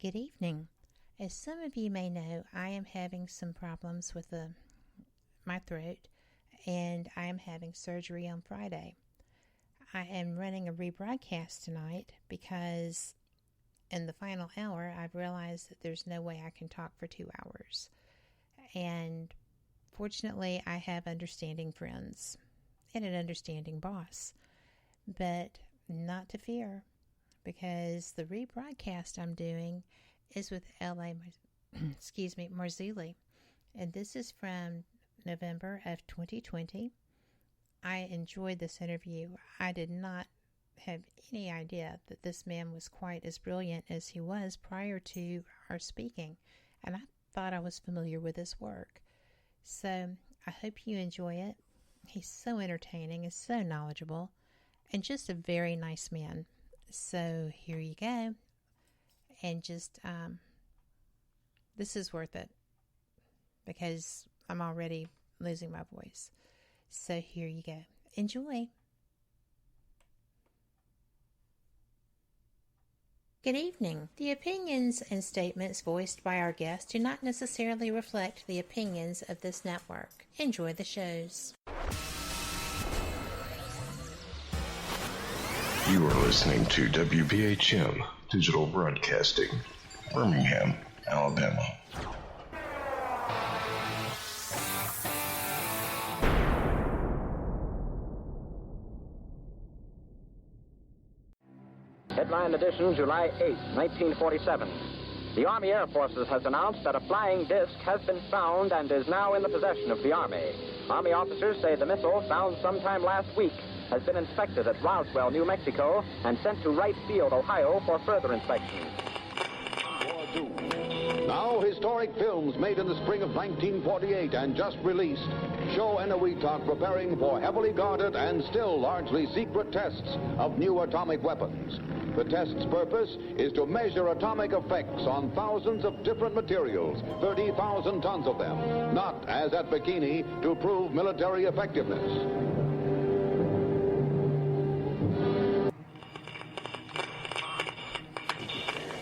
Good evening. As some of you may know, I am having some problems with my throat, and I am having surgery on Friday. I am running a rebroadcast tonight because in the final hour, I've realized that there's no way I can talk for 2 hours. And fortunately, I have understanding friends and an understanding boss. But not to fear, because the rebroadcast I'm doing is with Marzulli. And this is from November of 2020. I enjoyed this interview. I did not have any idea that this man was quite as brilliant as he was prior to our speaking. And I thought I was familiar with his work. So I hope you enjoy it. He's so entertaining and so knowledgeable and just a very nice man. So here you go. And just, this is worth it because I'm already losing my voice. So here you go. Enjoy. Good evening. The opinions and statements voiced by our guests do not necessarily reflect the opinions of this network. Enjoy the shows. You are listening to WBHM Digital Broadcasting, Birmingham, Alabama. Headline edition, July 8, 1947. The Army Air Forces has announced that a flying disc has been found and is now in the possession of the Army. Army officers say the missile, found sometime last week, has been inspected at Roswell, New Mexico, and sent to Wright Field, Ohio, for further inspection. Now, historic films made in the spring of 1948 and just released show Eniwetok preparing for heavily guarded and still largely secret tests of new atomic weapons. The test's purpose is to measure atomic effects on thousands of different materials, 30,000 tons of them, not, as at Bikini, to prove military effectiveness.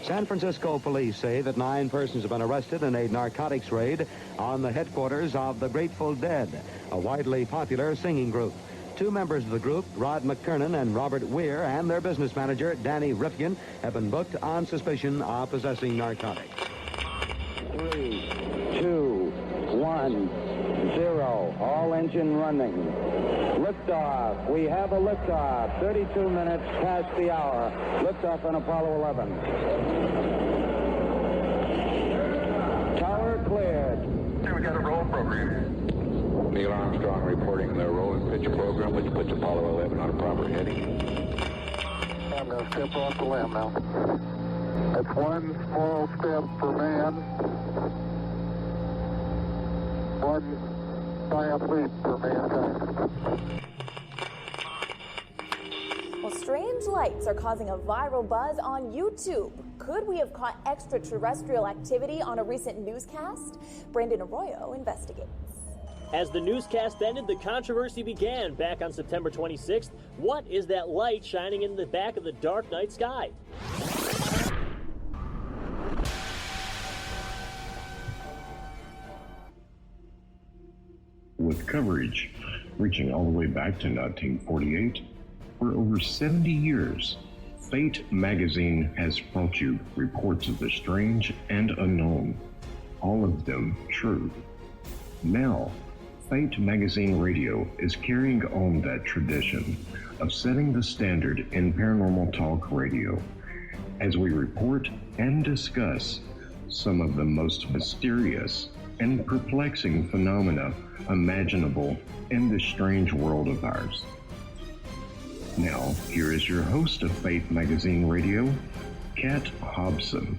San Francisco police say that 9 persons have been arrested in a narcotics raid on the headquarters of the Grateful Dead, a widely popular singing group. 2 members of the group, Rod McKernan and Robert Weir, and their business manager, Danny Rifkin, have been booked on suspicion of possessing narcotics. 3, 2, 1, 0. All engine running. Liftoff. We have a liftoff. 32 minutes past the hour. Liftoff on Apollo 11. Tower cleared. We got a roll program. Neil Armstrong reporting the roll and pitch program, which puts Apollo 11 on a proper heading. I'm going to step off the limb now. That's one small step for man, one giant leap for mankind. Well, strange lights are causing a viral buzz on YouTube. Could we have caught extraterrestrial activity on a recent newscast? Brandon Arroyo investigates. As the newscast ended, the controversy began back on September 26th. What is that light shining in the back of the dark night sky? With coverage reaching all the way back to 1948, for over 70 years, Fate magazine has brought you reports of the strange and unknown, all of them true. Now, Fate Magazine Radio is carrying on that tradition of setting the standard in paranormal talk radio as we report and discuss some of the most mysterious and perplexing phenomena imaginable in this strange world of ours. Now, here is your host of Fate Magazine Radio, Kat Hobson.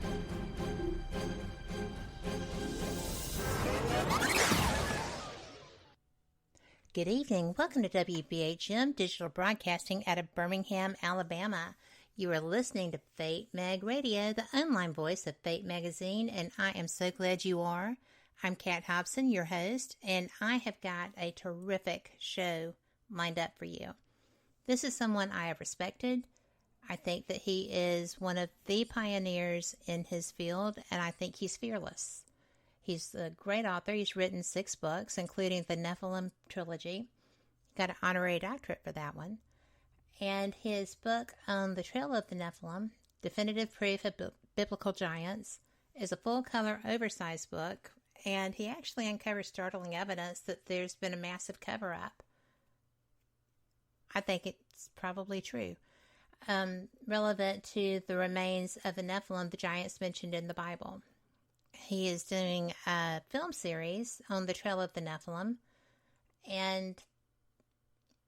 Good evening. Welcome to WBHM Digital Broadcasting out of Birmingham, Alabama. You are listening to Fate Mag Radio, the online voice of Fate Magazine, and I am so glad you are. I'm Kat Hobson, your host, and I have got a terrific show lined up for you. This is someone I have respected, I think that he is one of the pioneers in his field, and I think he's fearless. He's a great author. He's written 6 books, including the Nephilim trilogy. Got an honorary doctorate for that one. And his book on the Trail of the Nephilim, Definitive Proof of Biblical Giants, is a full-color, oversized book, and he actually uncovers startling evidence that there's been a massive cover-up. I think it's probably true. Relevant to the remains of the Nephilim, the giants mentioned in the Bible. He is doing a film series on the Trail of the Nephilim, and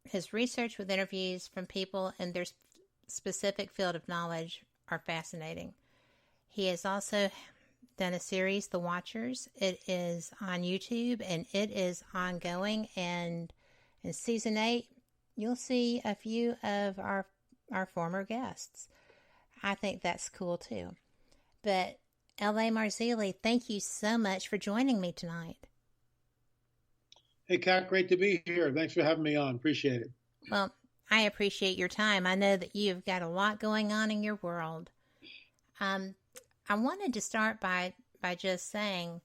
his research with interviews from people in their specific field of knowledge are fascinating. He has also done a series, The Watchers. It is on YouTube, and it is ongoing, and in Season 8, you'll see a few of our former guests. I think that's cool, too. But L.A. Marzulli, thank you so much for joining me tonight. Hey, Kat, great to be here. Thanks for having me on. Appreciate it. Well, I appreciate your time. I know that you've got a lot going on in your world. I wanted to start by just saying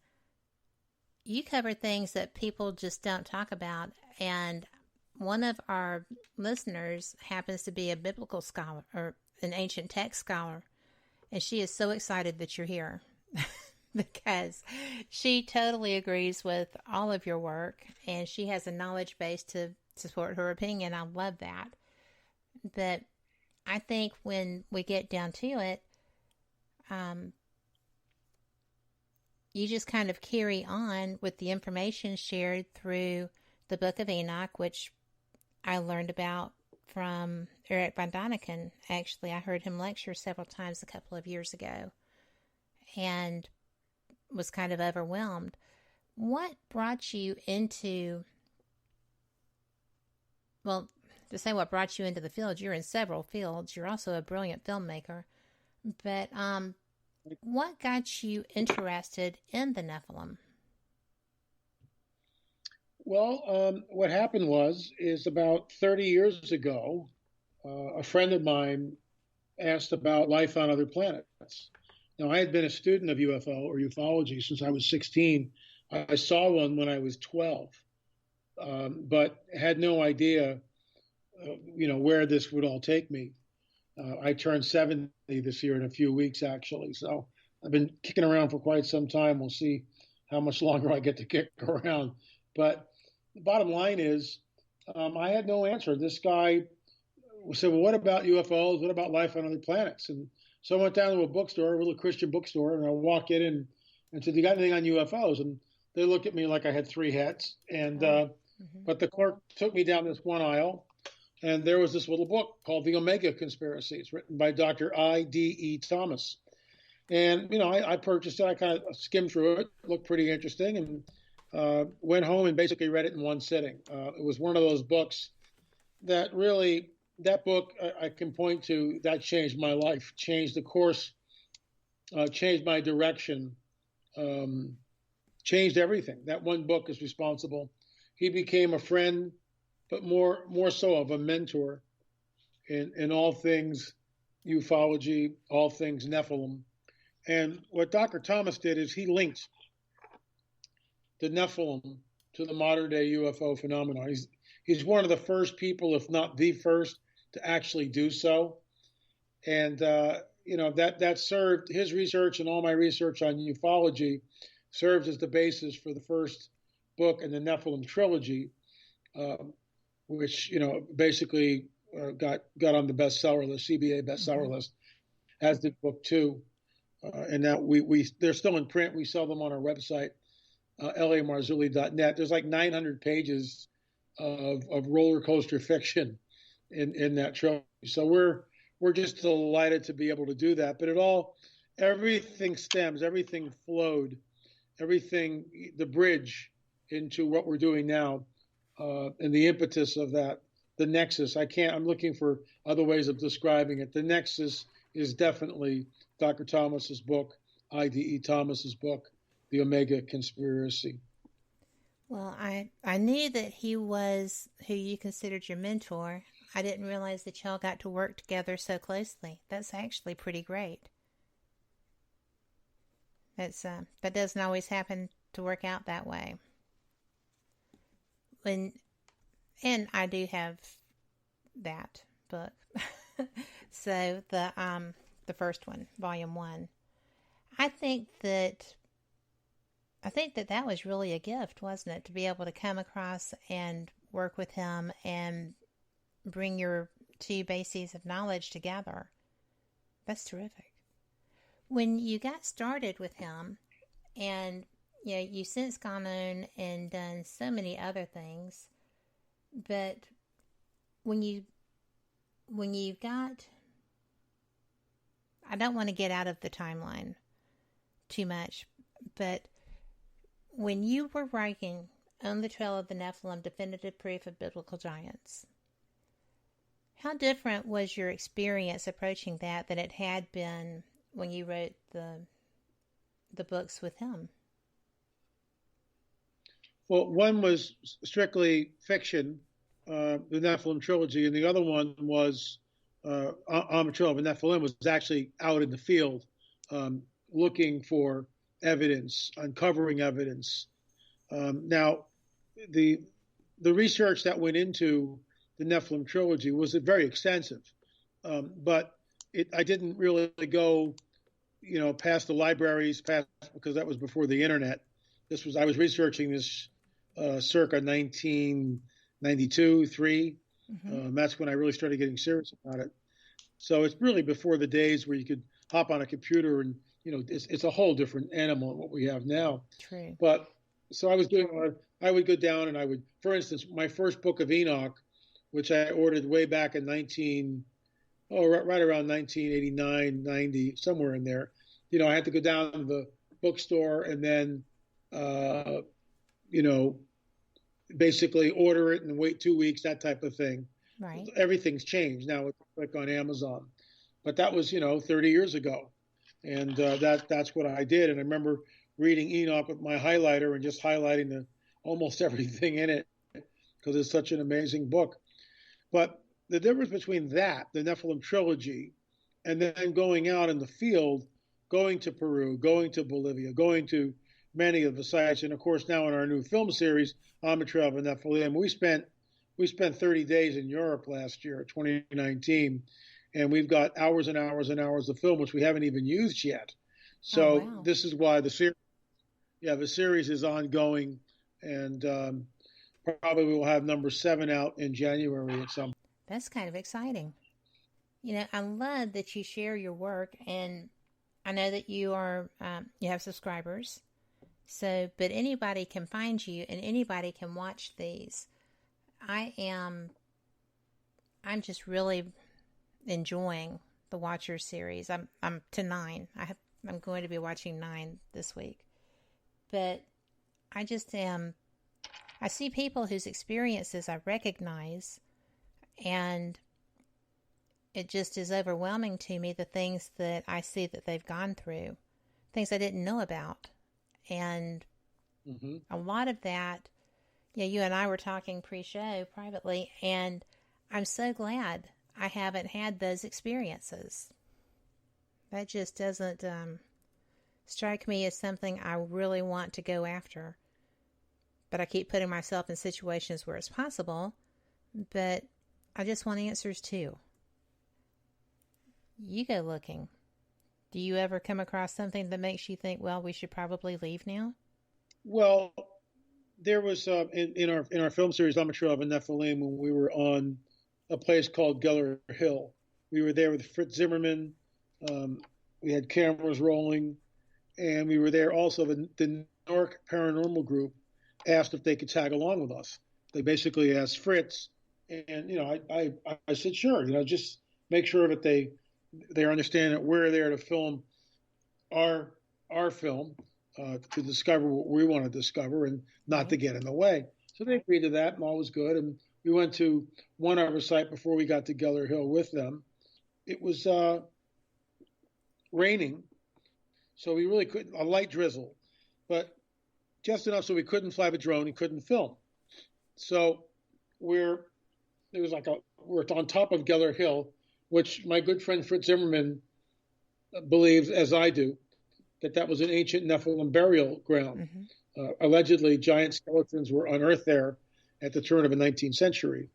you cover things that people just don't talk about, and one of our listeners happens to be a biblical scholar or an ancient text scholar, and she is so excited that you're here because she totally agrees with all of your work, and she has a knowledge base to support her opinion. I love that. But I think when we get down to it, you just kind of carry on with the information shared through the Book of Enoch, which I learned about from Eric von Daniken. Actually, I heard him lecture several times a couple of years ago and was kind of overwhelmed. What brought you into, well, to say what brought you into the field, you're in several fields. You're also a brilliant filmmaker. But what got you interested in the Nephilim? Well, what happened is about 30 years ago, a friend of mine asked about life on other planets. Now, I had been a student of UFO or ufology since I was 16. I saw one when I was 12, but had no idea, where this would all take me. I turned 70 this year in a few weeks, actually. So I've been kicking around for quite some time. We'll see how much longer I get to kick around. But the bottom line is, I had no answer. This guy said, well, what about UFOs? What about life on other planets? And so I went down to a bookstore, a little Christian bookstore, and I walk in and said, you got anything on UFOs? And they look at me like I had 3 heads. And but the clerk took me down this one aisle, and there was this little book called The Omega Conspiracy. It's written by Dr. I.D.E. Thomas. And, I purchased it. I kind of skimmed through it. It looked pretty interesting, and went home and basically read it in one sitting. It was one of those books that really, that book I can point to, that changed my life, changed the course, changed my direction, changed everything. That one book is responsible. He became a friend, but more so of a mentor in all things ufology, all things Nephilim. And what Dr. Thomas did is he linked the Nephilim to the modern day UFO phenomenon. He's one of the first people, if not the first, to actually do so. And, that served, his research and all my research on ufology served as the basis for the first book in the Nephilim trilogy, which, basically got on the bestseller list, CBA bestseller list, as did book 2. And now they're still in print. We sell them on our website, lamarzulli.net. There's like 900 pages of roller coaster fiction in that trilogy. So we're just delighted to be able to do that. But everything flowed, the bridge into what we're doing now, and the impetus of that, the nexus. I'm looking for other ways of describing it. The nexus is definitely Dr. Thomas's book, I.D.E. Thomas's book, The Omega Conspiracy. Well, I knew that he was who you considered your mentor. I didn't realize that y'all got to work together so closely. That's actually pretty great. That doesn't always happen to work out that way. And I do have that book. So the first one, volume 1. I think that was really a gift, wasn't it? To be able to come across and work with him and bring your two bases of knowledge together. That's terrific. When you got started with him, and you've since gone on and done so many other things, but when you got, I don't want to get out of the timeline too much, but when you were writing On the Trail of the Nephilim, Definitive Proof of Biblical Giants, how different was your experience approaching that than it had been when you wrote the books with him? Well, one was strictly fiction, the Nephilim trilogy, and the other one was On the Trail of the Nephilim was actually out in the field looking for evidence, uncovering evidence. Now, the research that went into the Nephilim trilogy was very extensive, but I didn't really go, past the libraries, because that was before the internet. I was researching this circa 1992, 3. That's when I really started getting serious about it. So it's really before the days where you could hop on a computer and, it's a whole different animal than what we have now. True. But so I was doing, I would go down and I would, for instance, my first book of Enoch, which I ordered way back in right around 1989, 90, somewhere in there. I had to go down to the bookstore and then, basically order it and wait 2 weeks, that type of thing. Right. Everything's changed now. It's like on Amazon, but that was 30 years ago, and that's what I did. And I remember reading Enoch with my highlighter and just highlighting almost everything in it because it's such an amazing book. But the difference between that, the Nephilim trilogy, and then going out in the field, going to Peru, going to Bolivia, going to many of the sites, and of course now in our new film series, On the Trail of the Nephilim, we spent 30 days in Europe last year, 2019, and we've got hours and hours and hours of film which we haven't even used yet. So This is why the series is ongoing, and probably we'll have number 7 out in January at some. That's kind of exciting. I love that you share your work, and I know that you have subscribers. So, but anybody can find you and anybody can watch these. I'm just really enjoying the Watcher series. I'm to 9. I'm going to be watching 9 this week. But I just I see people whose experiences I recognize, and it just is overwhelming to me, the things that I see that they've gone through, things I didn't know about. And a lot of that, you and I were talking pre-show privately, and I'm so glad I haven't had those experiences. That just doesn't strike me as something I really want to go after. But I keep putting myself in situations where it's possible, but I just want answers too. You go looking. Do you ever come across something that makes you think, well, we should probably leave now? Well, there was in our film series, On the Trail of the Nephilim, when we were on a place called Geller Hill. We were there with Fritz Zimmerman. We had cameras rolling, and we were there also. The Newark Paranormal Group asked if they could tag along with us. They basically asked Fritz, and I said sure. Just make sure that they understand that we're there to film our film, to discover what we want to discover and not to get in the way. So they agreed to that, and all was good. And we went to one other site before we got to Geller Hill with them. It was raining, so we really couldn't, a light drizzle, but just enough so we couldn't fly the drone and couldn't film. So there was like we're on top of Geller Hill, which my good friend Fritz Zimmerman believes, as I do, that was an ancient Nephilim burial ground. Allegedly, giant skeletons were unearthed there at the turn of the 19th century.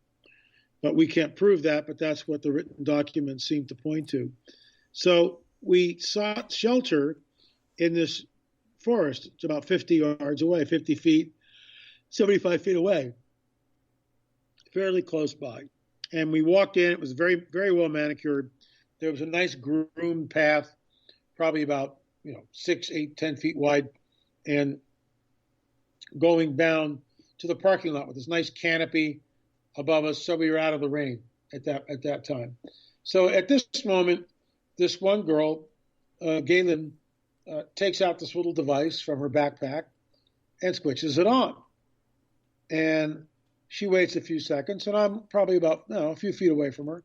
But we can't prove that, but that's what the written documents seem to point to. So we sought shelter in this forest. It's about 50 yards away, 50 feet, 75 feet away, fairly close by. And we walked in. It was very, very well manicured. There was a nice groomed path, probably about 6, 8, 10 feet wide, and going down to the parking lot with this nice canopy above us, so we were out of the rain at that time. So at this moment, this one girl, Galen, takes out this little device from her backpack and switches it on. And she waits a few seconds, and I'm probably about a few feet away from her.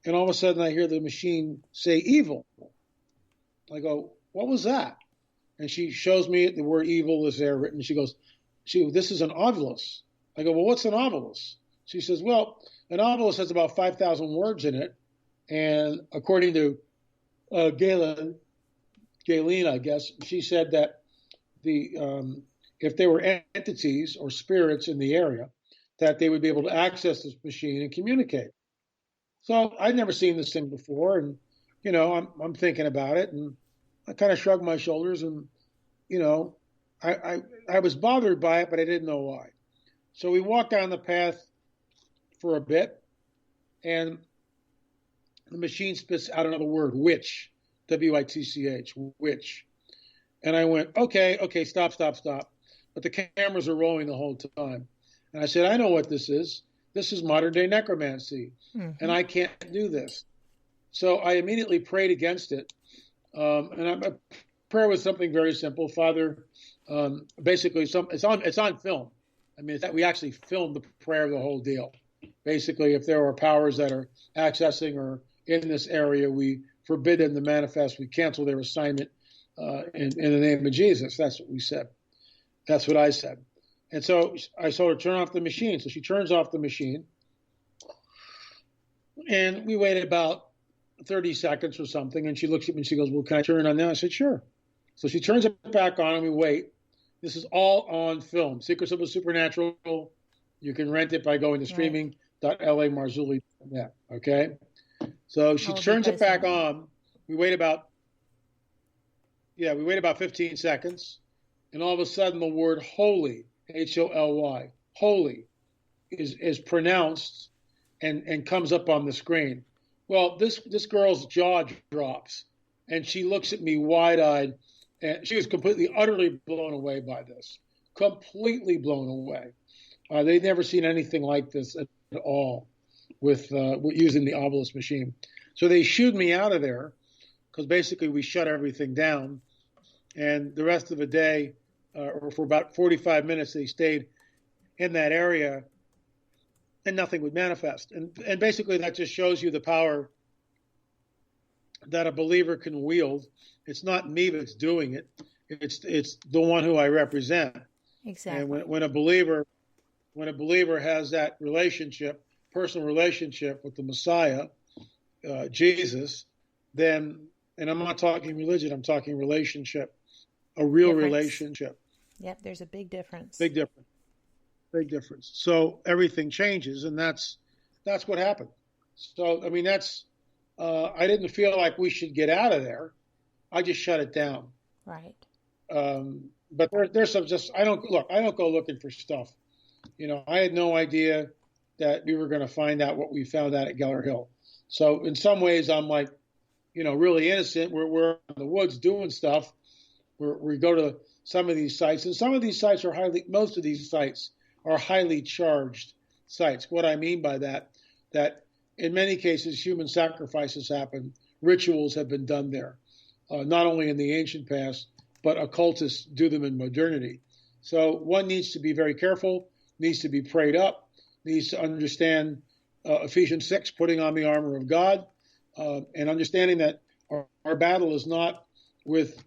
And all of a sudden, I hear the machine say "evil." I go, "What was that?" And she shows me the word "evil" is there written. She goes, "This is an ovilus." I go, "Well, what's an ovilus?" She says, "Well, an ovilus has about 5,000 words in it, and according to Galen, I guess, she said that if there were entities or spirits in the area, that they would be able to access this machine and communicate." So I'd never seen this thing before, and I'm thinking about it, and I kind of shrugged my shoulders, and I was bothered by it, but I didn't know why. So we walked down the path for a bit, and the machine spits out another word, witch, W-I-T-C-H, witch. And I went, okay, stop. But the cameras are rolling the whole time. And I said, I know what this is. This is modern day necromancy, and I can't do this. So I immediately prayed against it. And prayer was something very simple. Father, basically, it's on film. I mean, we actually filmed the prayer, the whole deal. Basically, if there are powers that are accessing or in this area, we forbid them to manifest. We cancel their assignment in the name of Jesus. That's what we said. That's what I said. And so I told her, turn off the machine. So she turns off the machine. And we waited about 30 seconds or something. And she looks at me and she goes, well, can I turn it on now? I said, sure. So she turns it back on and we wait. This is all on film. Secrets of the Supernatural. You can rent it by going to streaming.lamarzulli.net. Okay? So she turns it back on. We wait about 15 seconds. And all of a sudden the word holy, H-O-L-Y, holy, is pronounced and comes up on the screen. Well, this girl's jaw drops, and she looks at me wide-eyed, and she was completely, utterly blown away by this. Completely blown away. They'd never seen anything like this at all with using the obelisk machine. So they shooed me out of there because basically we shut everything down, and the rest of the day, or for about 45 minutes, they stayed in that area, and nothing would manifest. And basically that just shows you the power that a believer can wield. It's not me that's doing it. It's the one who I represent. Exactly. And when a believer has that relationship, personal relationship with the Messiah, Jesus, then, and I'm not talking religion, I'm talking relationship, a real relationship. Yep, there's a big difference. Big difference. So everything changes, and that's what happened. So, I mean, I didn't feel like we should get out of there. I just shut it down. Right. But there's some I don't go looking for stuff. I had no idea that we were going to find out what we found out at Geller Hill. So in some ways, I'm like, really innocent. We're in the woods doing stuff. We go to some of these sites, and some of these sites most of these sites are highly charged sites. What I mean by that in many cases, human sacrifices happen. Rituals have been done there, not only in the ancient past, but occultists do them in modernity. So one needs to be very careful, needs to be prayed up, needs to understand Ephesians 6, putting on the armor of God, and understanding that our battle is not with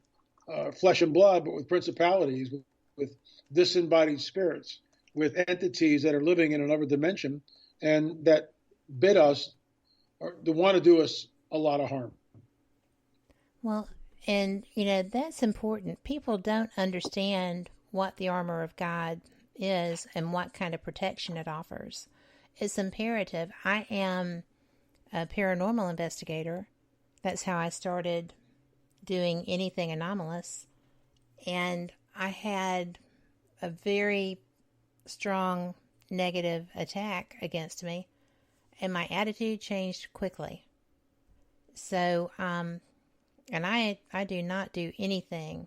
flesh and blood, but with principalities, with disembodied spirits, with entities that are living in another dimension, and that bid us or to want to do us a lot of harm. Well, and, you know, that's important. People don't understand what the armor of God is and what kind of protection it offers. It's imperative. I am a paranormal investigator. That's how I started doing anything anomalous. And I had a very strong negative attack against me, and my attitude changed quickly. So, and I do not do anything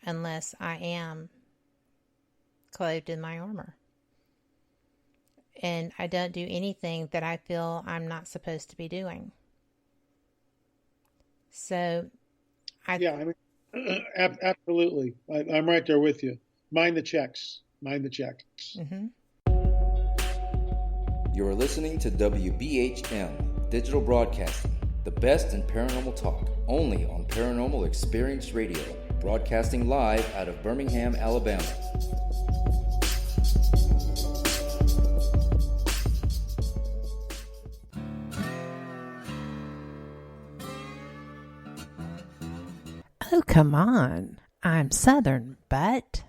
unless I am clothed in my armor. And I don't do anything that I feel I'm not supposed to be doing. So, absolutely. I'm right there with you. Mind the checks. Mind the checks. Mm-hmm. You're listening to WBHM Digital Broadcasting, the best in paranormal talk, only on Paranormal Experience Radio, broadcasting live out of Birmingham, Alabama. Oh, come on. I'm Southern, but...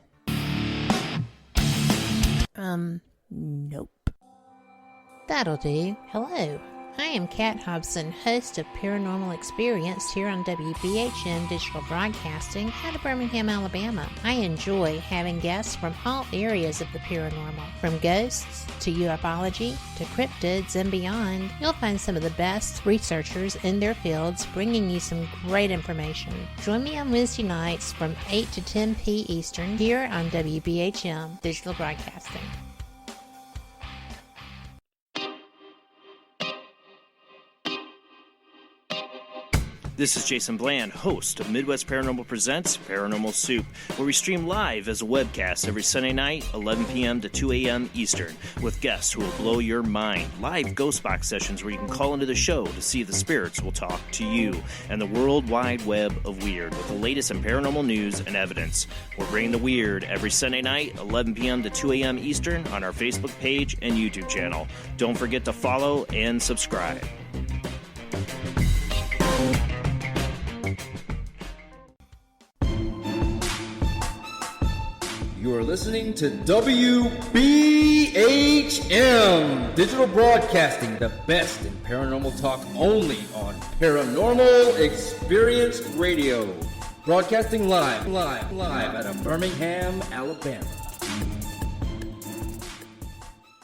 Nope. That'll do. Hello. I am Kat Hobson, host of Paranormal Experience here on WBHM Digital Broadcasting out of Birmingham, Alabama. I enjoy having guests from all areas of the paranormal, from ghosts to ufology to cryptids and beyond. You'll find some of the best researchers in their fields bringing you some great information. Join me on Wednesday nights from 8 to 10 p. Eastern here on WBHM Digital Broadcasting. This is Jason Bland, host of Midwest Paranormal Presents Paranormal Soup, where we stream live as a webcast every Sunday night, 11 p.m. to 2 a.m. Eastern, with guests who will blow your mind. Live ghost box sessions where you can call into the show to see if the spirits will talk to you, and the world wide web of weird with the latest in paranormal news and evidence. We're bringing the weird every Sunday night, 11 p.m. to 2 a.m. Eastern on our Facebook page and YouTube channel. Don't forget to follow and subscribe. You are listening to WBHM Digital Broadcasting, the best in paranormal talk, only on Paranormal Experience Radio. Broadcasting live out of Birmingham, Alabama.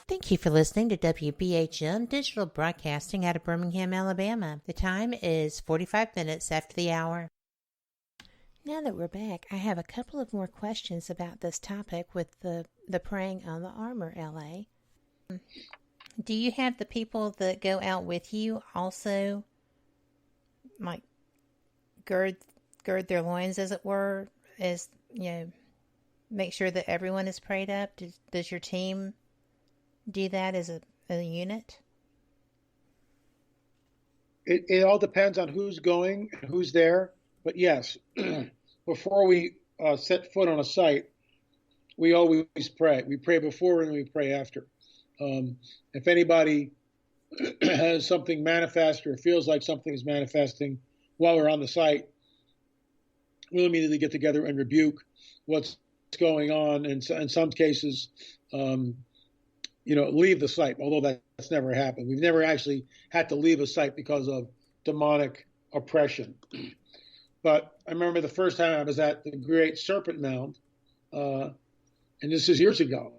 Thank you for listening to WBHM Digital Broadcasting out of Birmingham, Alabama. The time is 45 minutes after the hour. Now that we're back, I have a couple of more questions about this topic with the preying on the armor, L.A. Do you have the people that go out with you also, like, gird their loins, as it were, as, you know, make sure that everyone is prayed up? Does your team do that as a unit? It all depends on who's going and who's there. But yes, before we set foot on a site, we always pray. We pray before and we pray after. If anybody has something manifest or feels like something is manifesting while we're on the site, we'll immediately get together and rebuke what's going on. And in some cases, leave the site, although that's never happened. We've never actually had to leave a site because of demonic oppression. But I remember the first time I was at the Great Serpent Mound, and this is years ago.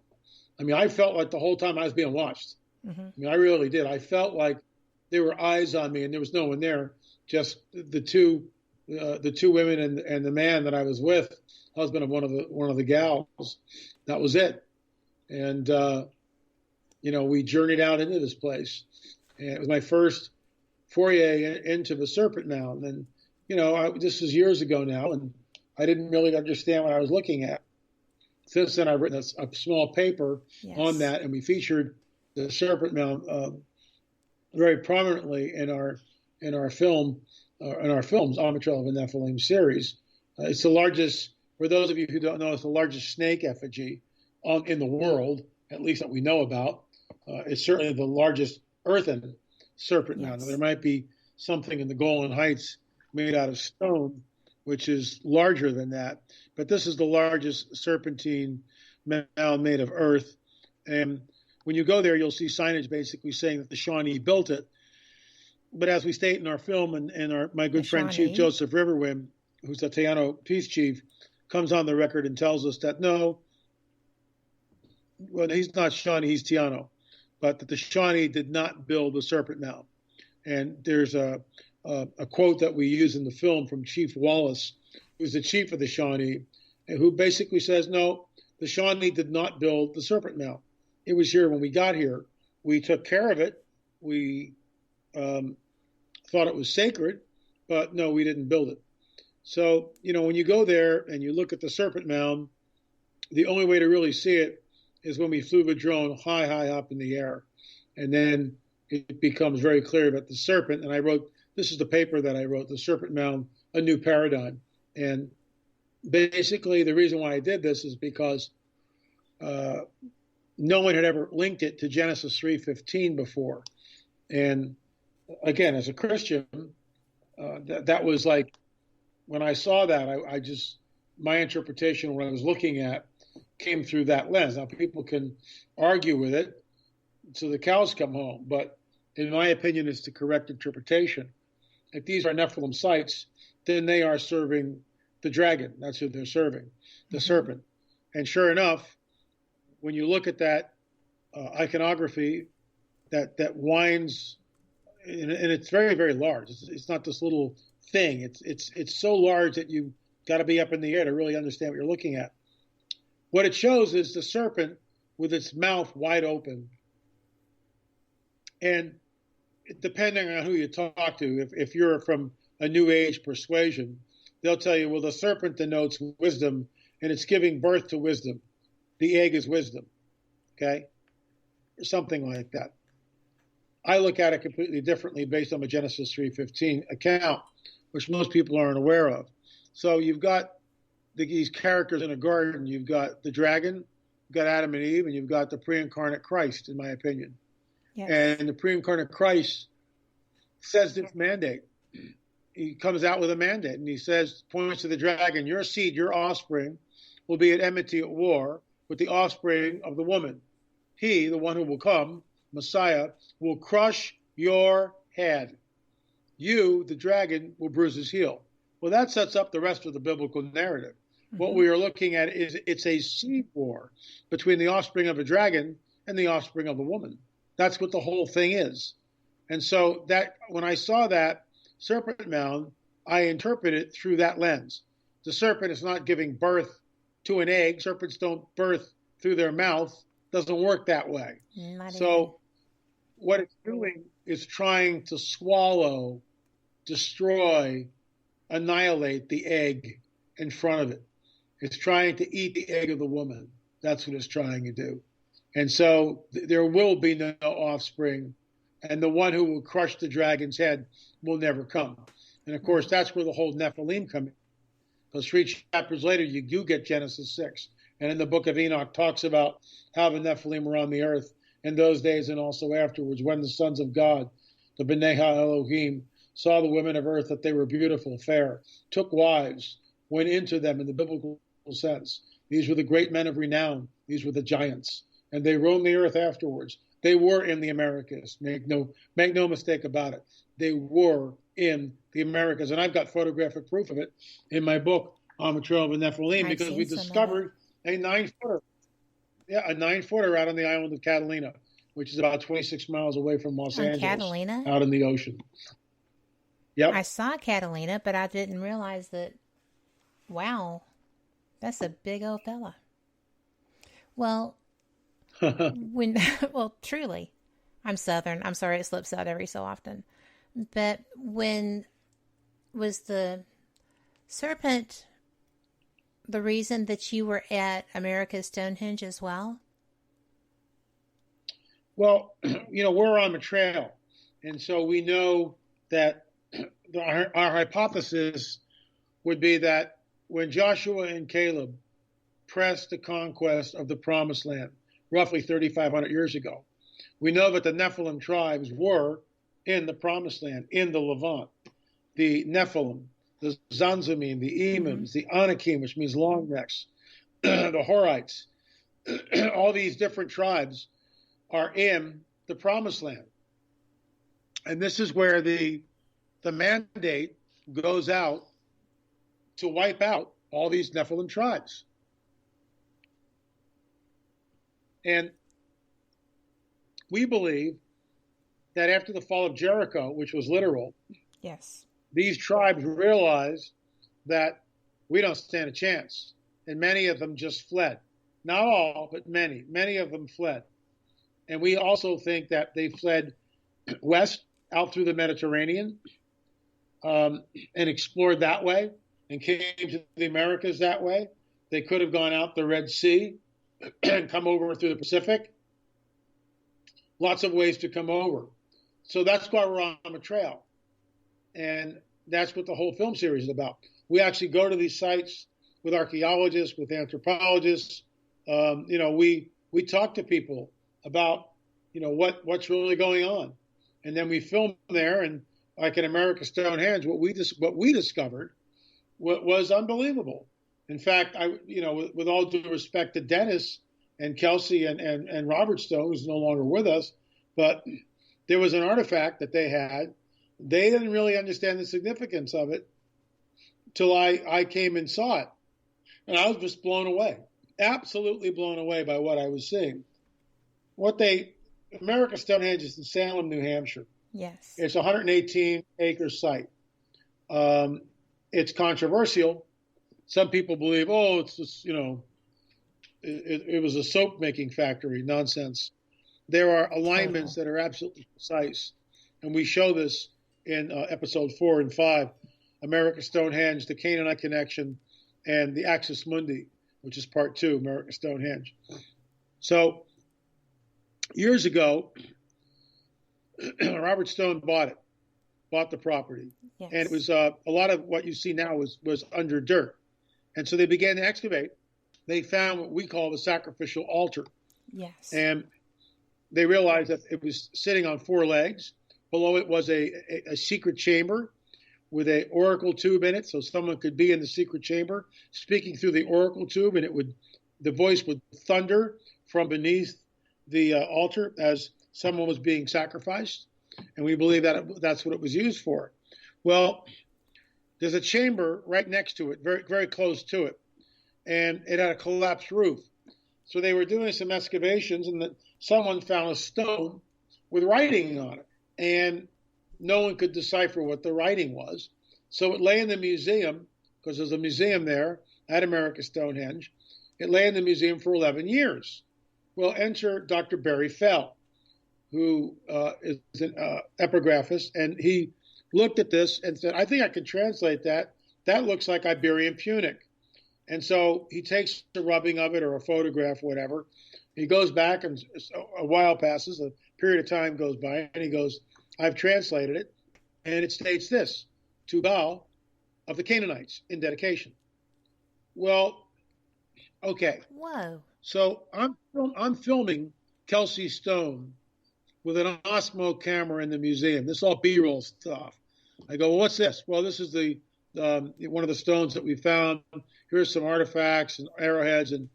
I mean, I felt like the whole time I was being watched. Mm-hmm. I mean, I really did. I felt like there were eyes on me, and there was no one there. Just the two women and the man that I was with, husband of one of the gals. That was it. And we journeyed out into this place, and it was my first foray into the Serpent Mound. And this is years ago now, and I didn't really understand what I was looking at. Since then, I've written a small paper on that, and we featured the Serpent Mound very prominently in our films, On Trail of the Nephilim series. It's the largest, for those of you who don't know, it's the largest snake effigy in the world, at least that we know about. It's certainly the largest earthen serpent mound. Now, there might be something in the Golan Heights made out of stone, which is larger than that. But this is the largest serpentine mound made of earth. And when you go there, you'll see signage basically saying that the Shawnee built it. But as we state in our film, and my good friend Chief Joseph Riverwind, who's the Taino peace chief, comes on the record and tells us that no, well, he's not Shawnee, he's Taino, but that the Shawnee did not build the serpent mound. And there's a quote that we use in the film from Chief Wallace, who's the chief of the Shawnee, and who basically says, no, the Shawnee did not build the serpent mound. It was here when we got here. We took care of it. We thought it was sacred, but no, we didn't build it. So, when you go there and you look at the serpent mound, the only way to really see it is when we flew the drone high up in the air. And then it becomes very clear that the serpent, and this is the paper that I wrote, The Serpent Mound, A New Paradigm. And basically the reason why I did this is because no one had ever linked it to Genesis 3:15 before. And again, as a Christian, that was like, when I saw that, I just, my interpretation, what I was looking at, came through that lens. Now, people can argue with it so the cows come home, but in my opinion, it's the correct interpretation. If these are Nephilim sites, then they are serving the dragon. That's who they're serving, the serpent. And sure enough, when you look at that iconography that winds, and it's very, very large. It's not this little thing. It's so large that you got to be up in the air to really understand what you're looking at. What it shows is the serpent with its mouth wide open. And depending on who you talk to, if you're from a New Age persuasion, they'll tell you, well, the serpent denotes wisdom, and it's giving birth to wisdom. The egg is wisdom, okay? Or something like that. I look at it completely differently based on the Genesis 3:15 account, which most people aren't aware of. So you've got these characters in a garden. You've got the dragon, you've got Adam and Eve, and you've got the pre-incarnate Christ, in my opinion. Yes. And the pre-incarnate Christ says this mandate. He comes out with a mandate, and he says, points to the dragon, your seed, your offspring, will be at enmity at war with the offspring of the woman. He, the one who will come, Messiah, will crush your head. You, the dragon, will bruise his heel. Well, that sets up the rest of the biblical narrative. Mm-hmm. What we are looking at is it's a seed war between the offspring of a dragon and the offspring of a woman. That's what the whole thing is. And so that when I saw that serpent mound, I interpret it through that lens. The serpent is not giving birth to an egg. Serpents don't birth through their mouth. Doesn't work that way. So what it's doing is trying to swallow, destroy, annihilate the egg in front of it. It's trying to eat the egg of the woman. That's what it's trying to do. And so there will be no offspring, and the one who will crush the dragon's head will never come. And of course, that's where the whole Nephilim come in. Because 3 chapters later, you do get Genesis 6. And in the book of Enoch talks about how the Nephilim were on the earth in those days and also afterwards, when the sons of God, the B'nai Ha-Elohim, saw the women of earth that they were beautiful, fair, took wives, went into them in the biblical sense. These were the great men of renown. These were the giants. And they roamed the earth afterwards. They were in the Americas. Make no mistake about it. They were in the Americas. And I've got photographic proof of it in my book, On the Trail of the Nephilim, because we discovered a 9-footer. Yeah, a 9-footer out on the island of Catalina, which is about 26 miles away from Los Angeles. Catalina? Out in the ocean. Yep. I saw Catalina, but I didn't realize that, wow, that's a big old fella. Well, truly, I'm Southern. I'm sorry it slips out every so often. But when was the serpent the reason that you were at America's Stonehenge as well? Well, we're on the trail. And so we know that our hypothesis would be that when Joshua and Caleb pressed the conquest of the Promised Land, roughly 3,500 years ago, we know that the Nephilim tribes were in the Promised Land, in the Levant. The Nephilim, the Zanzamim, the Emims, the Anakim, which means long necks, the Horites, all these different tribes are in the Promised Land. And this is where the mandate goes out to wipe out all these Nephilim tribes. And we believe that after the fall of Jericho, which was literal, yes, these tribes realized that we don't stand a chance. And many of them just fled. Not all, but many. Many of them fled. And we also think that they fled west out through the Mediterranean and explored that way and came to the Americas that way. They could have gone out the Red Sea and come over through the Pacific. Lots of ways to come over. So that's why we're on the trail. And that's what the whole film series is about. We actually go to these sites with archaeologists, with anthropologists. We talk to people about, what's really going on. And then we film there, and like in America Stonehenge, what we discovered was unbelievable. In fact, with all due respect to Dennis and Kelsey and Robert Stone, who's no longer with us, but there was an artifact that they had. They didn't really understand the significance of it till I came and saw it. And I was just blown away, absolutely blown away by what I was seeing. America Stonehenge is in Salem, New Hampshire. Yes. It's a 118-acre site. It's controversial. Some people believe, it's just, it was a soap-making factory. Nonsense. There are alignments that are absolutely precise. And we show this in episode 4 and 5, America Stonehenge, the Canaanite Connection, and the Axis Mundi, which is part 2, America Stonehenge. So years ago, Robert Stone bought the property. Yes. And it was a lot of what you see now was under dirt. And so they began to excavate. They found what we call the sacrificial altar. Yes. And they realized that it was sitting on 4 legs. Below it was a secret chamber with an oracle tube in it, so someone could be in the secret chamber speaking through the oracle tube, and the voice would thunder from beneath the altar as someone was being sacrificed. And we believe that that's what it was used for. Well, there's a chamber right next to it, very, very close to it, and it had a collapsed roof. So they were doing some excavations, and someone found a stone with writing on it. And no one could decipher what the writing was. So it lay in the museum, because there's a museum there at America Stonehenge. It lay in the museum for 11 years. Well, enter Dr. Barry Fell, who is an epigraphist, and he looked at this and said, I think I can translate that. That looks like Iberian Punic. And so he takes a rubbing of it or a photograph, whatever. He goes back, and a while passes, a period of time goes by, and he goes, I've translated it, and it states this, to Baal of the Canaanites in dedication. Well, okay. Whoa. So I'm filming Kelsey Stone with an Osmo camera in the museum. This is all B-roll stuff. I go, well, what's this? Well, this is one of the stones that we found. Here's some artifacts and arrowheads, and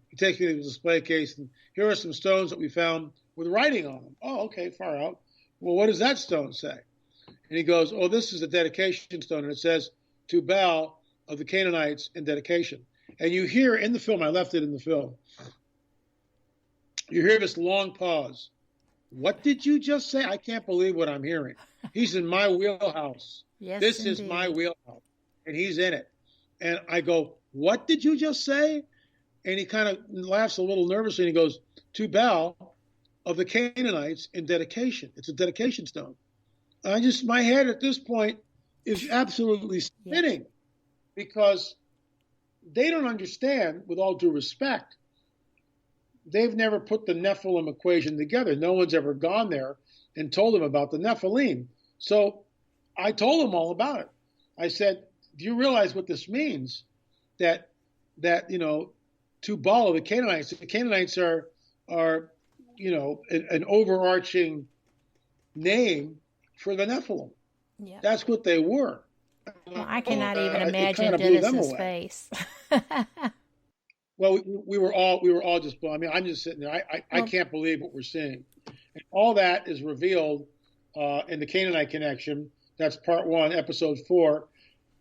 he takes me to the display case, and here are some stones that we found with writing on them. Oh, okay, far out. Well, what does that stone say? And he goes, oh, this is a dedication stone, and it says, to Baal of the Canaanites in dedication. And you hear in the film, I left it in the film, you hear this long pause. What did you just say? I can't believe what I'm hearing. He's in my wheelhouse. Yes, this indeed. is my wheelhouse, and he's in it. And I go, what did you just say? And he kind of laughs a little nervously, and he goes, to Baal of the Canaanites in dedication. It's a dedication stone. My head at this point is absolutely spinning because they don't understand, with all due respect, they've never put the Nephilim equation together. No one's ever gone there and told them about the Nephilim. So I told them all about it. I said, do you realize what this means? That to Baal of the Canaanites are an overarching name for the Nephilim. Yeah. That's what they were. Well, I cannot even imagine kind of blew them Dennis's away. face. Well, we were all just blown. I mean, I'm just sitting there. I can't believe what we're seeing. And all that is revealed in the Canaanite Connection. That's part 1, episode 4.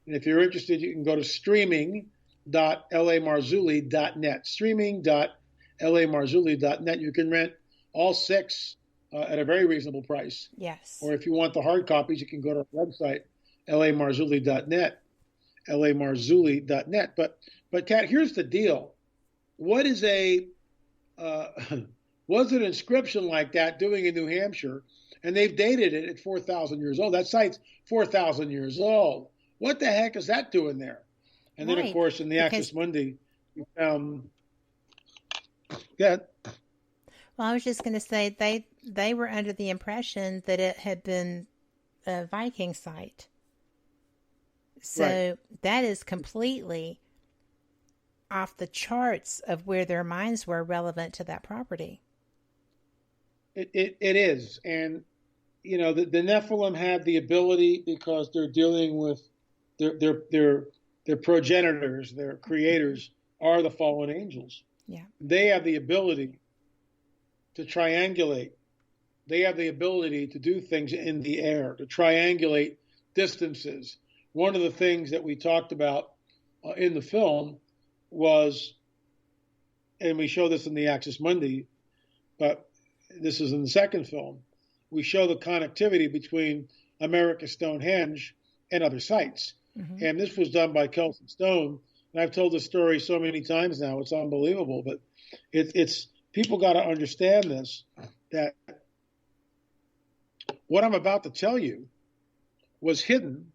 And if you're interested, you can go to streaming.lamarzulli.net. Streaming.lamarzulli.net. You can rent all 6 at a very reasonable price. Yes. Or if you want the hard copies, you can go to our website, lamarzulli.net. lamarzulli.net. But Kat, here's the deal. What is what's an inscription like that doing in New Hampshire? And they've dated it at 4,000 years old. That site's 4,000 years old. What the heck is that doing there? And then, of course, in the Axis Mundi, we found. Yeah. Well, I was just going to say they were under the impression that it had been a Viking site. So that is completely off the charts of where their minds were relevant to that property. It is. And, you know, the Nephilim had the ability, because they're dealing with their progenitors, their creators are the fallen angels. Yeah. They have the ability to triangulate. They have the ability to do things in the air, to triangulate distances. One of the things that we talked about in the film was, and we show this in the Axis Mundi, but this is in the second film, we show the connectivity between America's Stonehenge and other sites. Mm-hmm. And this was done by Kelsey Stone. And I've told this story so many times now, it's unbelievable. But it's people got to understand this, that what I'm about to tell you was hidden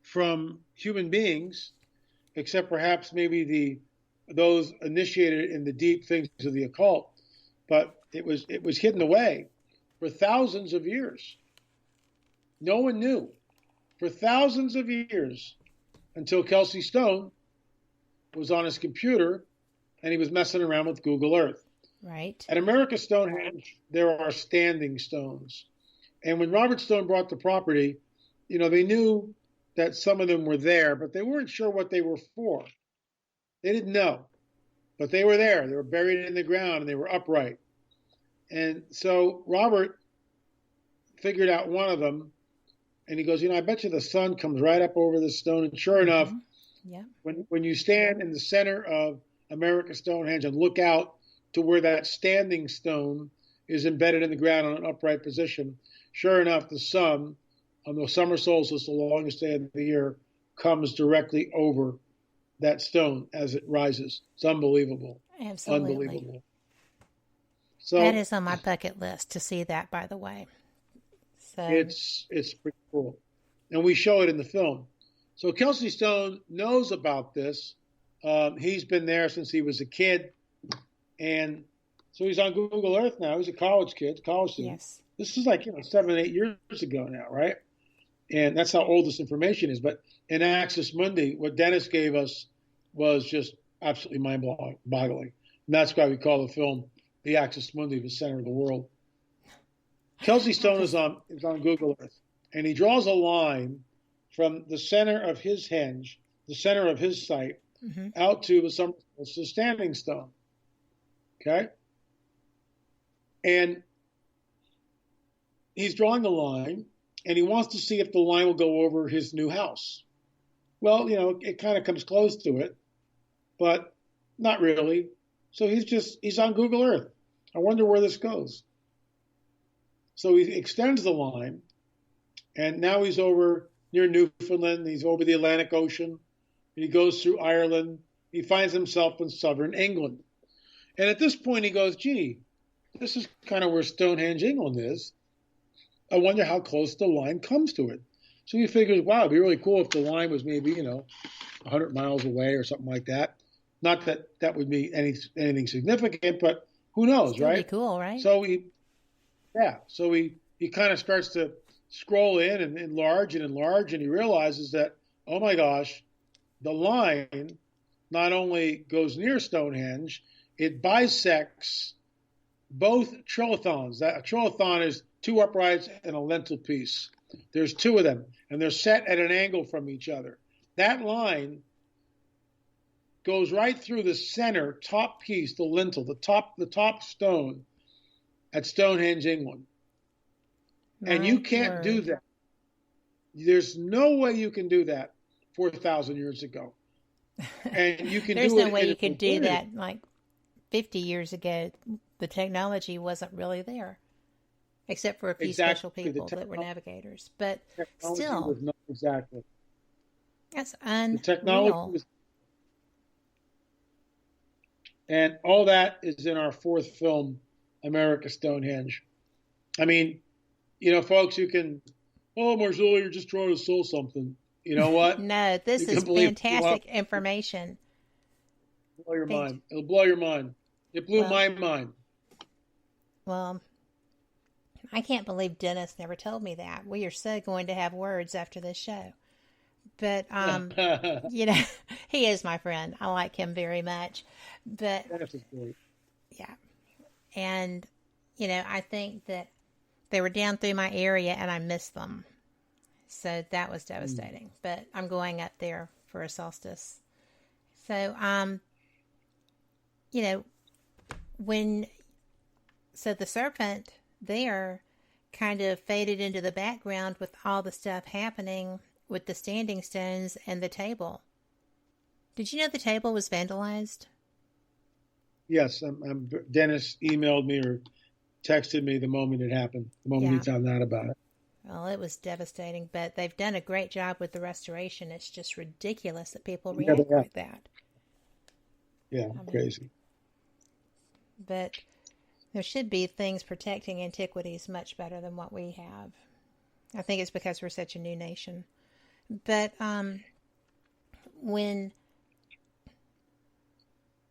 from human beings, except perhaps maybe those initiated in the deep things of the occult. But it was hidden away for thousands of years. No one knew for thousands of years until Kelsey Stone was on his computer and he was messing around with Google Earth. Right. At America's Stonehenge, there are standing stones. And when Robert Stone bought the property, you know, they knew that some of them were there, but they weren't sure what they were for. They didn't know. But they were there. They were buried in the ground and they were upright. And so Robert figured out one of them, and he goes, you know, I bet you the sun comes right up over the stone. And sure enough, yeah, when you stand in the center of America's Stonehenge and look out to where that standing stone is embedded in the ground on an upright position, sure enough, the sun on the summer solstice, the longest day of the year, comes directly over that stone as it rises. It's unbelievable. Absolutely. Unbelievable. So that is on my bucket list to see that, by the way. So it's pretty cool. And we show it in the film. So Kelsey Stone knows about this. He's been there since he was a kid. And so he's on Google Earth now. He's a college student. Yes. This is like, 7, 8 years ago now, right? And that's how old this information is. But in Axis Mundi, what Dennis gave us was just absolutely mind-boggling. And that's why we call the film The Axis Mundi, the center of the world. Kelsey Stone is on Google Earth, and he draws a line from the center of his henge, the center of his site, out to the standing stone. Okay? And he's drawing a line, and he wants to see if the line will go over his new house. Well, it kind of comes close to it, but not really. So he's on Google Earth. I wonder where this goes. So he extends the line, and now he's over near Newfoundland. He's over the Atlantic Ocean. He goes through Ireland. He finds himself in southern England. And at this point, he goes, gee, this is kind of where Stonehenge, England is. I wonder how close the line comes to it. So he figures, wow, it'd be really cool if the line was maybe, 100 miles away or something like that. Not that that would be anything significant, but who knows, Still right? Be cool, right? So he kind of starts to scroll in and enlarge, and he realizes that, oh my gosh, the line not only goes near Stonehenge, it bisects both trilithons. A trilithon is 2 uprights and a lintel piece. There's 2 of them, and they're set at an angle from each other. That line goes right through the center top piece, the lintel, the top stone at Stonehenge, England. And you can't do that. There's no way you can do that 4,000 years ago. And you can There's do no it way in you a could do community. that like 50 years ago. The technology wasn't really there, except for a few special people that were navigators. But still, was not exactly. That's unreal. The technology was, and all that is in our 4th film, America Stonehenge. I mean, folks, you can, Marzulli, you're just trying to sell something. You know what? No, this is fantastic information. Blow your mind. It'll blow your mind. It blew my mind. Well, I can't believe Dennis never told me that. We are so going to have words after this show. But, he is my friend. I like him very much. But, yeah. And, I think that they were down through my area and I missed them. So that was devastating. But I'm going up there for a solstice. So, so the serpent there kind of faded into the background with all the stuff happening with the standing stones and the table. Did you know the table was vandalized? Yes, Dennis emailed me or texted me the moment it happened, the moment he found out about it. Well, it was devastating, but they've done a great job with the restoration. It's just ridiculous that people react like that. Yeah, crazy. But there should be things protecting antiquities much better than what we have. I think it's because we're such a new nation. But when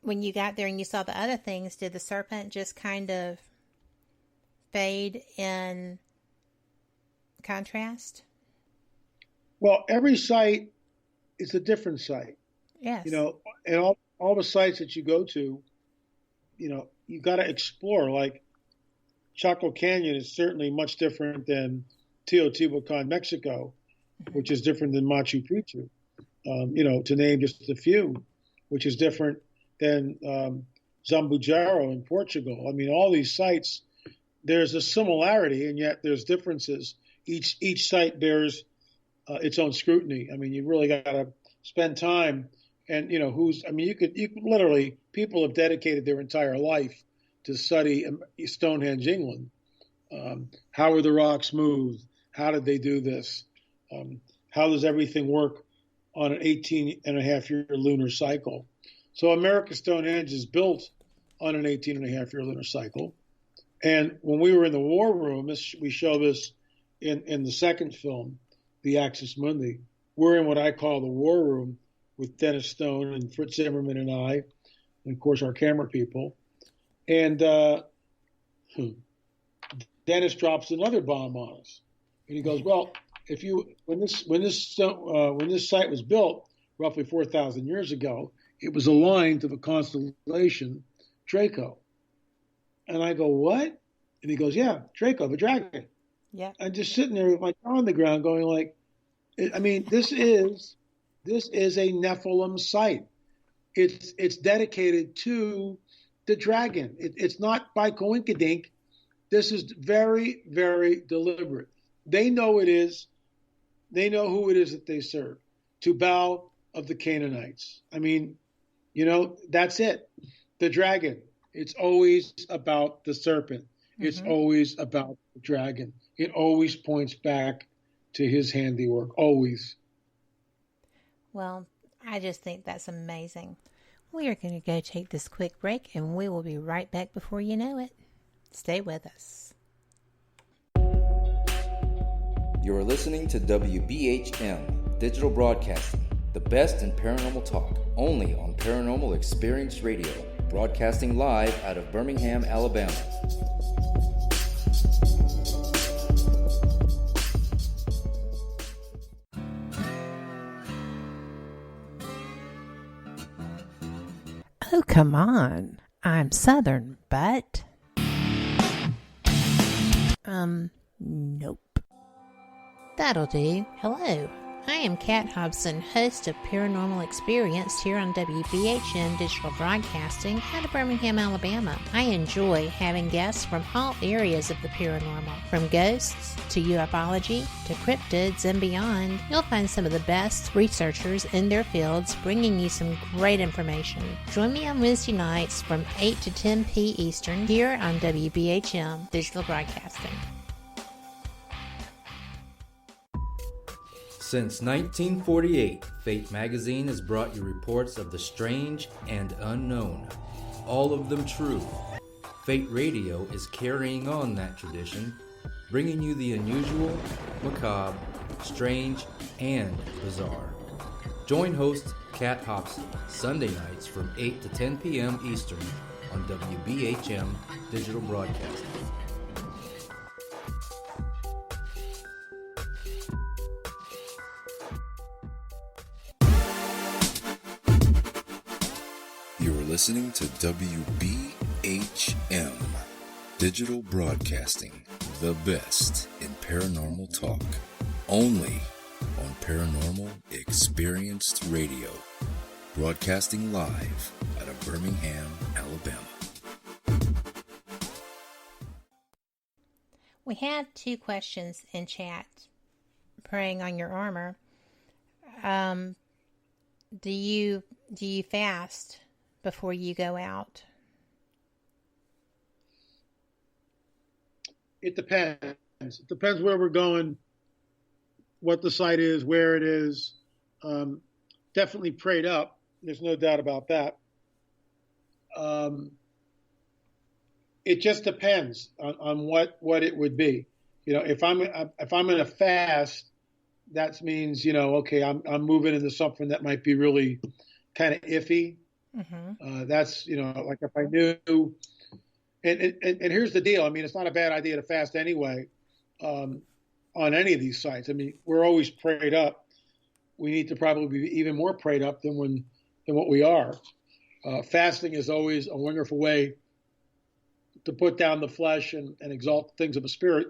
you got there and you saw the other things, did the serpent just kind of fade in contrast? Well, every site is a different site. Yes. And all the sites that you go to, you got to explore. Like Chaco Canyon is certainly much different than Teotihuacan, Mexico, which is different than Machu Picchu, to name just a few, which is different than Zambujaro in Portugal. I mean, all these sites, there's a similarity, and yet there's differences. Each site bears its own scrutiny. I mean, you really got to spend time, and you could literally, people have dedicated their entire life to study Stonehenge, England. How were the rocks moved? How did they do this? How does everything work on an 18-and-a-half-year lunar cycle? So America Stonehenge is built on an 18-and-a-half-year lunar cycle. And when we were in the war room, we show this in the second film, The Axis Mundi. We're in what I call the war room with Dennis Stone and Fritz Zimmerman and I, and of course our camera people. And Dennis drops another bomb on us, and he goes, "Well, when this site was built roughly 4,000 years ago, it was aligned to the constellation Draco." And I go, "What?" And he goes, "Yeah, Draco, the dragon." Yeah. I'm just sitting there with my jaw on the ground, going like, I mean, this is a Nephilim site. It's dedicated to the dragon. It's not by coinkydink. This is very, very deliberate. They know it is. They know who it is that they serve. Tubal of the Canaanites. I mean, that's it. The dragon. It's always about the serpent. It's always about the dragon. It always points back to his handiwork. Always. Well, I just think that's amazing. We are going to go take this quick break, and we will be right back before you know it. Stay with us. You're listening to WBHM Digital Broadcasting, the best in paranormal talk, only on Paranormal Experience Radio, broadcasting live out of Birmingham, Alabama. Oh, come on. I'm Southern, but... Nope. That'll do. Hello. I am Kat Hobson, host of Paranormal Experience here on WBHM Digital Broadcasting out of Birmingham, Alabama. I enjoy having guests from all areas of the paranormal, from ghosts to ufology to cryptids and beyond. You'll find some of the best researchers in their fields bringing you some great information. Join me on Wednesday nights from 8 to 10 p. Eastern here on WBHM Digital Broadcasting. Since 1948, Fate magazine has brought you reports of the strange and unknown, all of them true. Fate Radio is carrying on that tradition, bringing you the unusual, macabre, strange, and bizarre. Join host Kat Hobson Sunday nights from 8 to 10 p.m. Eastern on WBHM Digital Broadcasting. Listening to WBHM Digital Broadcasting, the best in paranormal talk, only on Paranormal Experienced Radio, broadcasting live out of Birmingham, Alabama. We have 2 questions in chat. Preying on your armor. Do you fast before you go out? It depends. It depends where we're going, what the site is, where it is. Definitely prayed up. There's no doubt about that. It just depends on what it would be. You know, if I'm in a fast, that means, you know, okay, I'm moving into something that might be really kind of iffy. Mm-hmm. That's, you know, like if I knew, and here's the deal. I mean, it's not a bad idea to fast anyway on any of these sites. I mean, we're always prayed up. We need to probably be even more prayed up than what we are. Fasting is always a wonderful way to put down the flesh and exalt things of the spirit,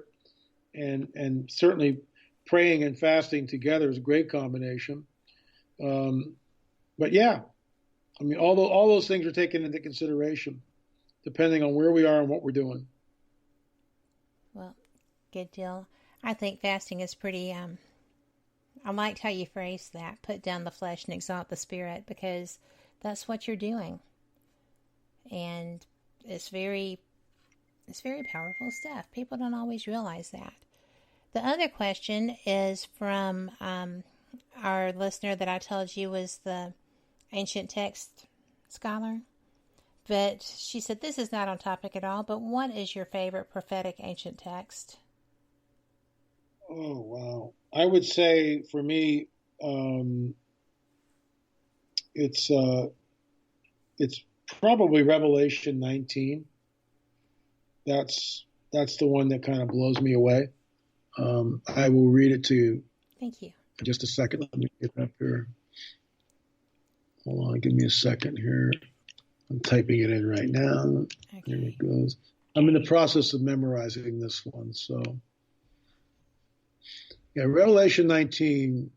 and certainly praying and fasting together is a great combination. But yeah. I mean, all those things are taken into consideration, depending on where we are and what we're doing. Well, good deal. I think fasting is pretty, I liked how you phrased that, put down the flesh and exalt the spirit, because that's what you're doing. And it's very powerful stuff. People don't always realize that. The other question is from our listener that I told you was the ancient text scholar, but she said this is not on topic at all, but what is your favorite prophetic ancient text? Oh, wow. I would say for me, it's probably Revelation 19. That's the one that kind of blows me away. I will read it to you. Thank you. In just a second. Let me get up here. Hold on, give me a second here. I'm typing it in right now. Okay. There it goes. I'm in the process of memorizing this one. So, yeah, Revelation 19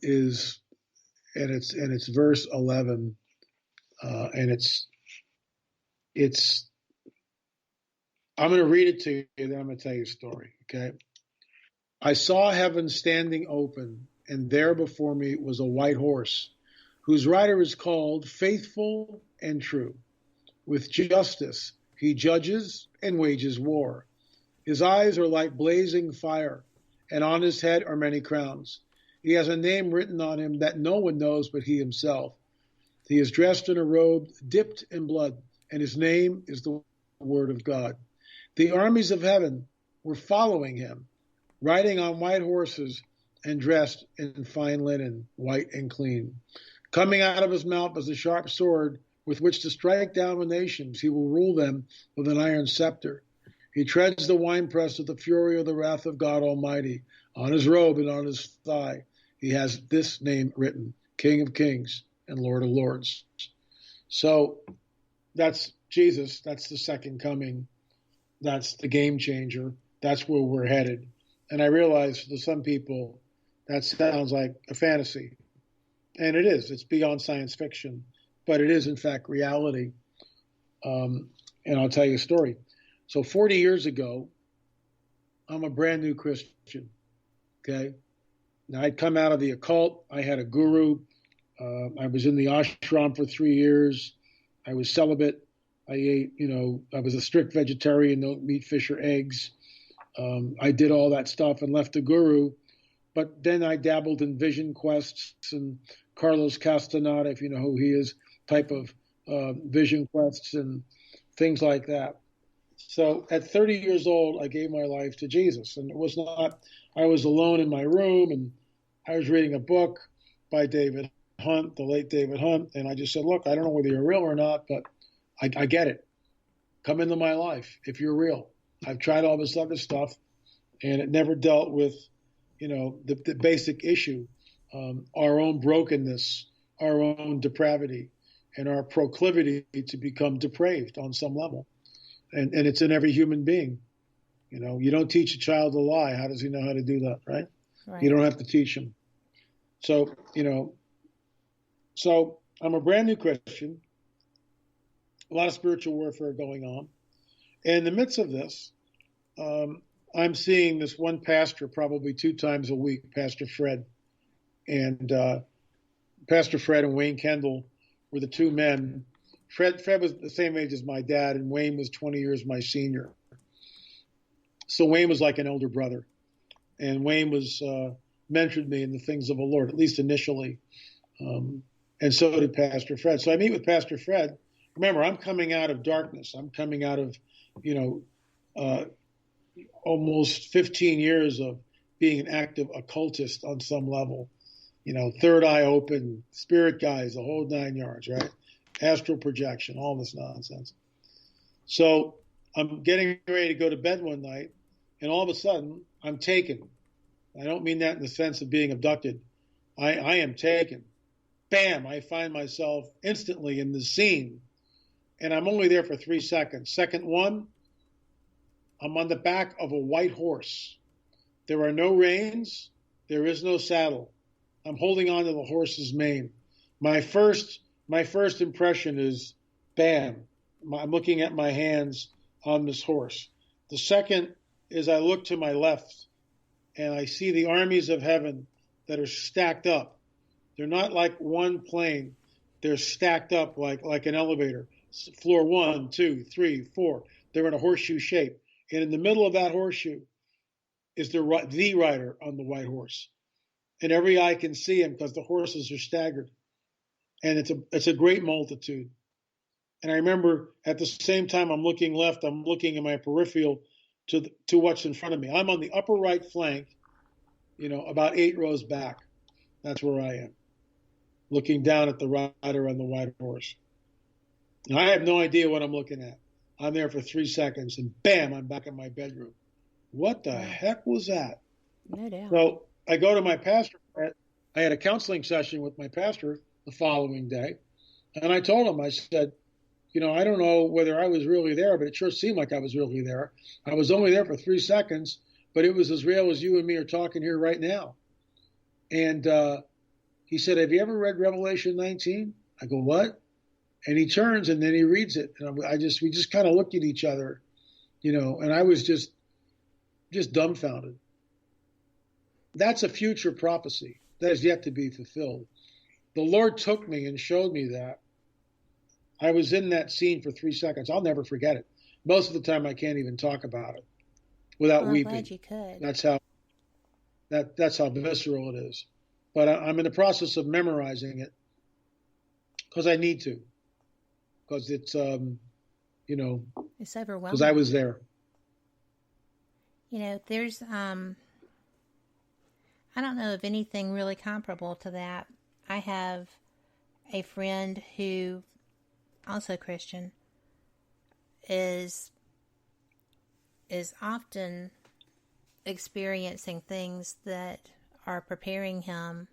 is, and it's verse 11, and it's. I'm going to read it to you, then I'm going to tell you a story. Okay. I saw heaven standing open, and there before me was a white horse, whose rider is called Faithful and True. With justice he judges and wages war. His eyes are like blazing fire, and on his head are many crowns. He has a name written on him that no one knows but he himself. He is dressed in a robe dipped in blood, and his name is the Word of God. The armies of heaven were following him, riding on white horses and dressed in fine linen, white and clean. Coming out of his mouth is a sharp sword with which to strike down the nations. He will rule them with an iron scepter. He treads the winepress of the fury of the wrath of God Almighty. On his robe and on his thigh, he has this name written, King of Kings and Lord of Lords. So that's Jesus. That's the second coming. That's the game changer. that's where we're headed. And I realize to some people that sounds like a fantasy. And it is. It's beyond science fiction. But it is, in fact, reality. And I'll tell you a story. So 40 years ago, I'm a brand new Christian. Okay? Now, I'd come out of the occult. I had a guru. I was in the ashram for 3 years. I was celibate. I ate, I was a strict vegetarian, no meat, fish, or eggs. I did all that stuff and left the guru. But then I dabbled in vision quests and Carlos Castaneda, if you know who he is, type of vision quests and things like that. So at 30 years old, I gave my life to Jesus. And it was not, I was alone in my room and I was reading a book by David Hunt, the late David Hunt. And I just said, look, I don't know whether you're real or not, but I get it. Come into my life if you're real. I've tried all this other stuff and it never dealt with, the basic issue, our own brokenness, our own depravity, and our proclivity to become depraved on some level. And it's in every human being. You don't teach a child to lie. How does he know how to do that, right? You don't have to teach him. So, so I'm a brand new Christian, a lot of spiritual warfare going on. And in the midst of this, I'm seeing this one pastor probably 2 times a week, Pastor Fred. And Pastor Fred and Wayne Kendall were the 2 men. Fred was the same age as my dad, and Wayne was 20 years my senior. So Wayne was like an elder brother. And Wayne was mentored me in the things of the Lord, at least initially. And so did Pastor Fred. So I meet with Pastor Fred. Remember, I'm coming out of darkness. I'm coming out of, almost 15 years of being an active occultist on some level. Third eye open, spirit guides, the whole 9 yards, right? Astral projection, all this nonsense. So I'm getting ready to go to bed one night, and all of a sudden, I'm taken. I don't mean that in the sense of being abducted. I am taken. Bam, I find myself instantly in the scene, and I'm only there for 3 seconds. Second 1, I'm on the back of a white horse. There are no reins. There is no saddle. I'm holding on to the horse's mane. My first impression is, bam, I'm looking at my hands on this horse. The second is I look to my left and I see the armies of heaven that are stacked up. They're not like one plane. They're stacked up like an elevator. Floor 1, 2, 3, 4. They're in a horseshoe shape. And in the middle of that horseshoe is the rider on the white horse. And every eye can see him because the horses are staggered. And it's a great multitude. And I remember at the same time I'm looking left, I'm looking in my peripheral to what's in front of me. I'm on the upper right flank, about 8 rows back. That's where I am, looking down at the rider on the white horse. And I have no idea what I'm looking at. I'm there for 3 seconds, and bam, I'm back in my bedroom. What the heck was that? No doubt. So I go to my pastor. I had a counseling session with my pastor the following day, and I told him, I said, I don't know whether I was really there, but it sure seemed like I was really there. I was only there for 3 seconds, but it was as real as you and me are talking here right now. And he said, have you ever read Revelation 19? I go, what? And he turns and then he reads it. And we just kind of looked at each other, and I was just dumbfounded. That's a future prophecy that is yet to be fulfilled. The Lord took me and showed me that. I was in that scene for 3 seconds. I'll never forget it. Most of the time I can't even talk about it without weeping. I'm glad you could. That's how visceral it is. But I'm in the process of memorizing it because I need to. Because it's, it's overwhelming. Because I was there. There's, I don't know of anything really comparable to that. I have a friend who, also Christian, is often experiencing things that are preparing him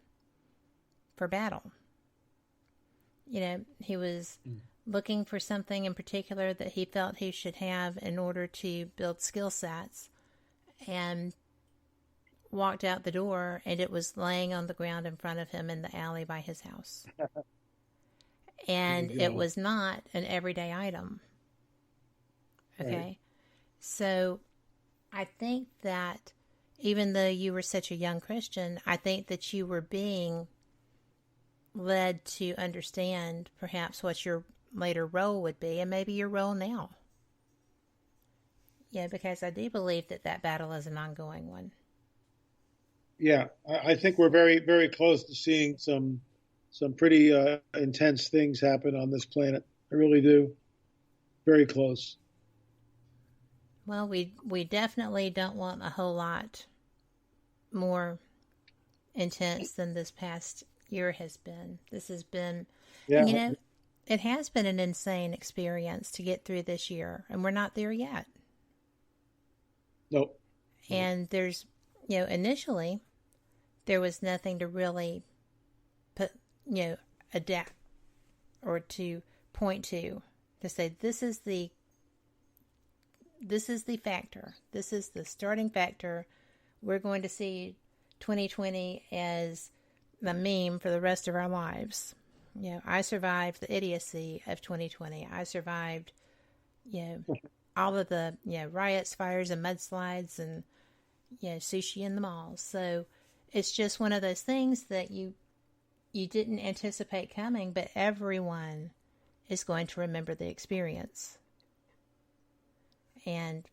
for battle. He was looking for something in particular that he felt he should have in order to build skill sets and walked out the door, and it was laying on the ground in front of him in the alley by his house. And it was not an everyday item. Okay? Right. So I think that even though you were such a young Christian, I think that you were being led to understand perhaps what your later role would be, and maybe your role now. Yeah, because I do believe that that battle is an ongoing one. Yeah, I think we're very, very close to seeing some pretty intense things happen on this planet. I really do. Very close. Well, we definitely don't want a whole lot more intense than this past year has been. This has been, you know, it has been an insane experience to get through this year, and we're not there yet. Nope. And there's, you know, initially there was nothing to really put, you know, adapt or to point to say this is the factor. This is the starting factor. We're going to see 2020 as a meme for the rest of our lives. You know, I survived the idiocy of 2020. I survived, you know, all of the, you know, riots, fires, and mudslides, and, you know, sushi in the malls. So it's just one of those things that you didn't anticipate coming, but everyone is going to remember the experience. And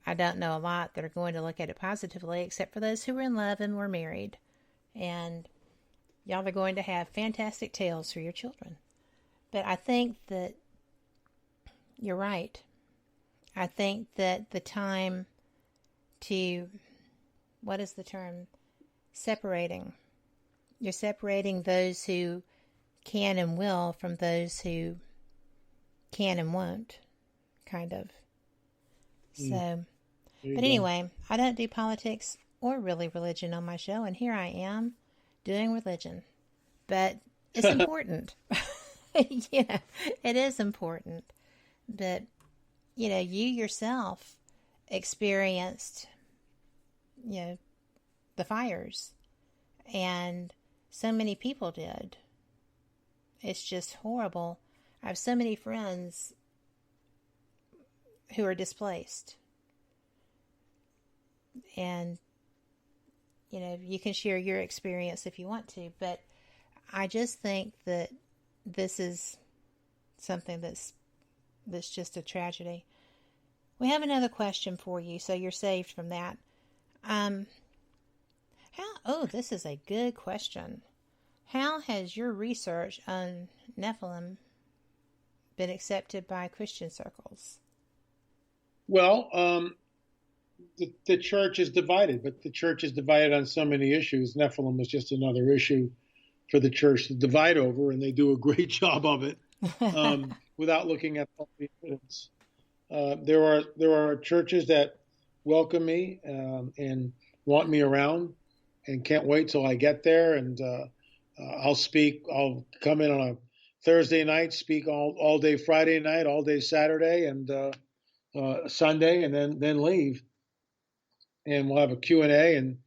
I don't know a lot that are going to look at it positively, except for those who were in love and were married. And y'all are going to have fantastic tales for your children. But I think that you're right. I think that the time to, what is the term? Separating. You're separating those who can and will from those who can and won't, kind of. So, but anyway, I don't do politics or really religion on my show, and here I am doing religion. But it's important. You know, it is important. But, you know, you yourself experienced, you know, the fires, and so many people did. It's just horrible. I have so many friends who are displaced. And, you know, you can share your experience if you want to, but I just think that this is something that's just a tragedy. We have another question for you, so you're saved from that. This is a good question. How has your research on Nephilim been accepted by Christian circles? Well, the church is divided, but the church is divided on so many issues. Nephilim is just another issue for the church to divide over, and they do a great job of it without looking at all the evidence. There are churches that welcome me and want me around and can't wait till I get there, and I'll speak. I'll come in on a Thursday night, speak all day Friday night, all day Saturday, and Sunday, and then leave. And we'll have a Q&A, and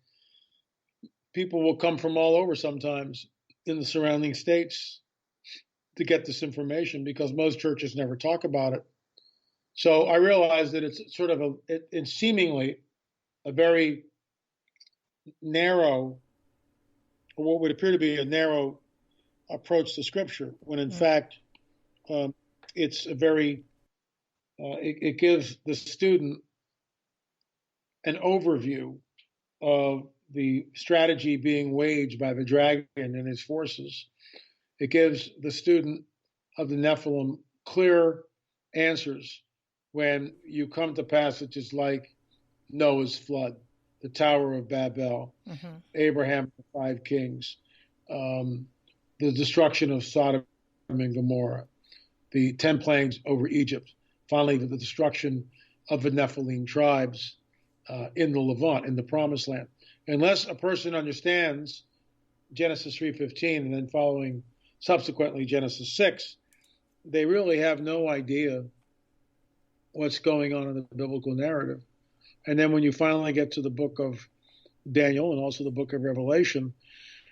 people will come from all over sometimes in the surrounding states to get this information, because most churches never talk about it. So I realize that it's sort of it's seemingly a very narrow, or what would appear to be a narrow approach to Scripture, when in fact it's a very, it gives the student an overview of the strategy being waged by the dragon and his forces. It gives the student of the Nephilim clear answers when you come to passages like Noah's flood, the Tower of Babel, Abraham and the 5 kings, the destruction of Sodom and Gomorrah, the 10 plagues over Egypt, finally the destruction of the Nephilim tribes in the Levant, in the Promised Land. Unless a person understands Genesis 3:15 and then following subsequently Genesis 6, they really have no idea what's going on in the biblical narrative. And then when you finally get to the book of Daniel and also the book of Revelation,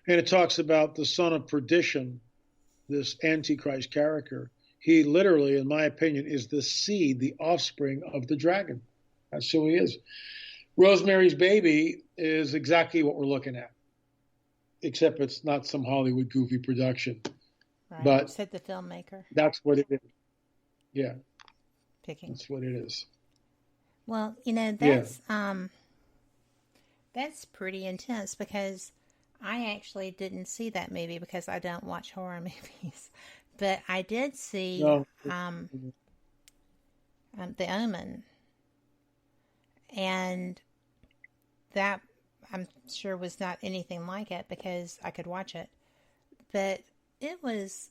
and it talks about the son of perdition, this Antichrist character, he literally, in my opinion, is the seed, the offspring of the dragon. That's who he is. Rosemary's Baby is exactly what we're looking at, except it's not some Hollywood goofy production. Right. But said the filmmaker. That's what it is. Yeah. Picking. That's what it is. Well, that's pretty intense, because I actually didn't see that movie because I don't watch horror movies. But I did see The Omen. And that, I'm sure, was not anything like it because I could watch it. But it was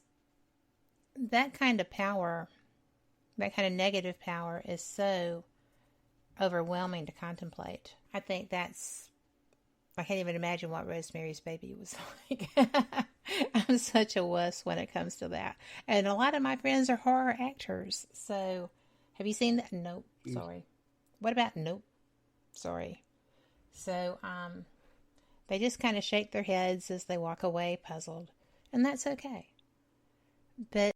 that kind of power, that kind of negative power is so overwhelming to contemplate. I think I can't even imagine what Rosemary's Baby was like. I'm such a wuss when it comes to that. And a lot of my friends are horror actors. So, have you seen that? Nope. Sorry. What about nope? Sorry. So, they just kind of shake their heads as they walk away puzzled. And that's okay. But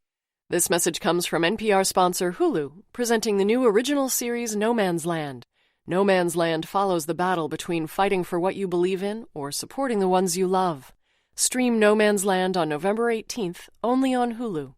this message comes from NPR sponsor Hulu, presenting the new original series No Man's Land. No Man's Land follows the battle between fighting for what you believe in or supporting the ones you love. Stream No Man's Land on November 18th, only on Hulu.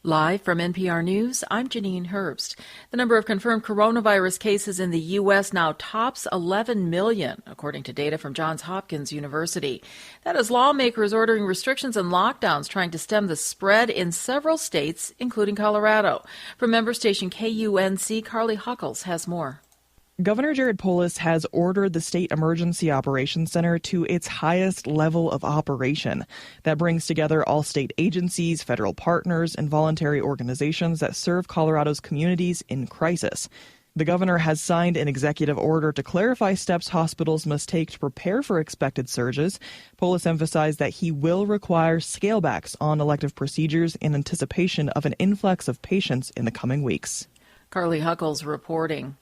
Live from NPR News, I'm Janine Herbst. The number of confirmed coronavirus cases in the U.S. now tops 11 million, according to data from Johns Hopkins University. That is lawmakers ordering restrictions and lockdowns trying to stem the spread in several states, including Colorado. From member station KUNC, Carly Huckles has more. Governor Jared Polis has ordered the State Emergency Operations Center to its highest level of operation. That brings together all state agencies, federal partners, and voluntary organizations that serve Colorado's communities in crisis. The governor has signed an executive order to clarify steps hospitals must take to prepare for expected surges. Polis emphasized that he will require scalebacks on elective procedures in anticipation of an influx of patients in the coming weeks. Carly Huckles reporting.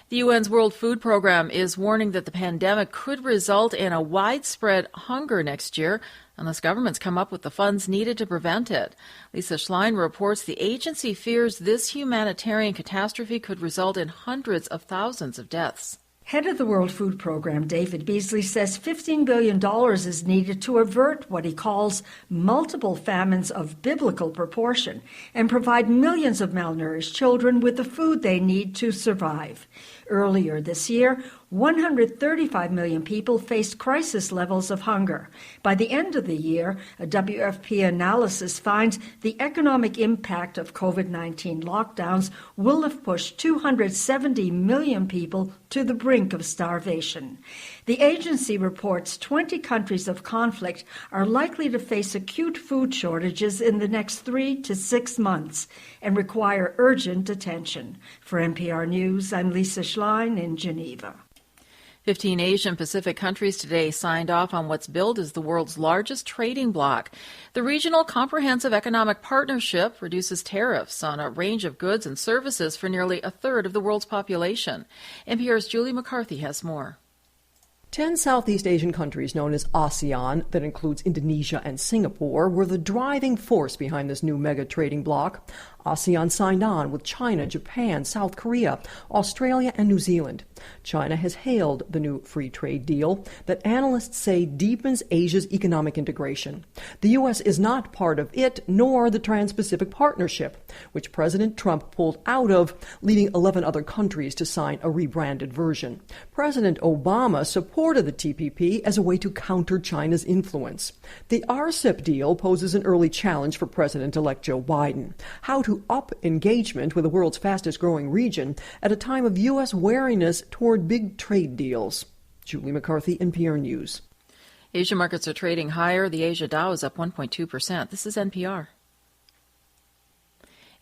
The UN's World Food Program is warning that the pandemic could result in a widespread hunger next year unless governments come up with the funds needed to prevent it. Lisa Schlein reports the agency fears this humanitarian catastrophe could result in hundreds of thousands of deaths. Head of the World Food Program, David Beasley, says $15 billion is needed to avert what he calls multiple famines of biblical proportion and provide millions of malnourished children with the food they need to survive. Earlier this year, 135 million people faced crisis levels of hunger. By the end of the year, a WFP analysis finds the economic impact of COVID-19 lockdowns will have pushed 270 million people to the brink of starvation. The agency reports 20 countries of conflict are likely to face acute food shortages in the next 3 to 6 months and require urgent attention. For NPR News, I'm Lisa Schlein in Geneva. 15 Asian Pacific countries today signed off on what's billed as the world's largest trading bloc. The Regional Comprehensive Economic Partnership reduces tariffs on a range of goods and services for nearly a third of the world's population. NPR's Julie McCarthy has more. 10 Southeast Asian countries known as ASEAN, that includes Indonesia and Singapore, were the driving force behind this new mega trading bloc. ASEAN signed on with China, Japan, South Korea, Australia, and New Zealand. China has hailed the new free trade deal that analysts say deepens Asia's economic integration. The U.S. is not part of it, nor the Trans-Pacific Partnership, which President Trump pulled out of, leaving 11 other countries to sign a rebranded version. President Obama supported the TPP as a way to counter China's influence. The RCEP deal poses an early challenge for President-elect Joe Biden. How to up engagement with the world's fastest-growing region at a time of U.S. wariness toward big trade deals. Julie McCarthy, NPR News. Asia markets are trading higher. The Asia Dow is up 1.2%. This is NPR.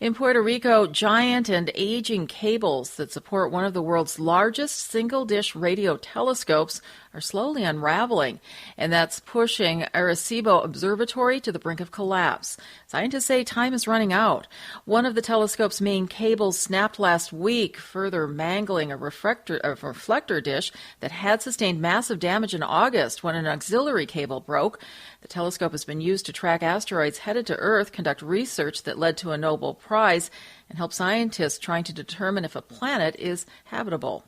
In Puerto Rico, giant and aging cables that support one of the world's largest single-dish radio telescopes are slowly unraveling, and that's pushing Arecibo Observatory to the brink of collapse. Scientists say time is running out. One of the telescope's main cables snapped last week, further mangling a reflector dish that had sustained massive damage in August when an auxiliary cable broke. The telescope has been used to track asteroids headed to Earth, conduct research that led to a Nobel Prize, and help scientists trying to determine if a planet is habitable.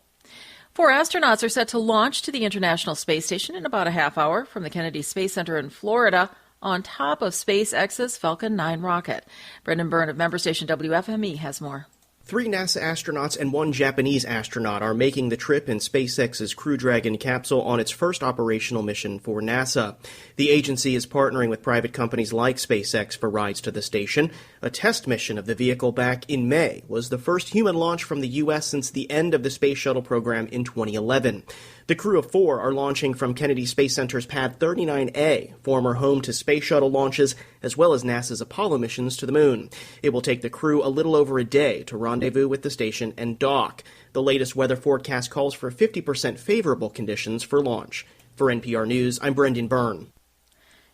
4 astronauts are set to launch to the International Space Station in about a half hour from the Kennedy Space Center in Florida on top of SpaceX's Falcon 9 rocket. Brendan Byrne of member station WFME has more. 3 NASA astronauts and 1 Japanese astronaut are making the trip in SpaceX's Crew Dragon capsule on its first operational mission for NASA. The agency is partnering with private companies like SpaceX for rides to the station. A test mission of the vehicle back in May was the first human launch from the U.S. since the end of the Space Shuttle program in 2011. The crew of 4 are launching from Kennedy Space Center's Pad 39A, former home to Space Shuttle launches, as well as NASA's Apollo missions to the Moon. It will take the crew a little over a day to rendezvous with the station and dock. The latest weather forecast calls for 50% favorable conditions for launch. For NPR News, I'm Brendan Byrne.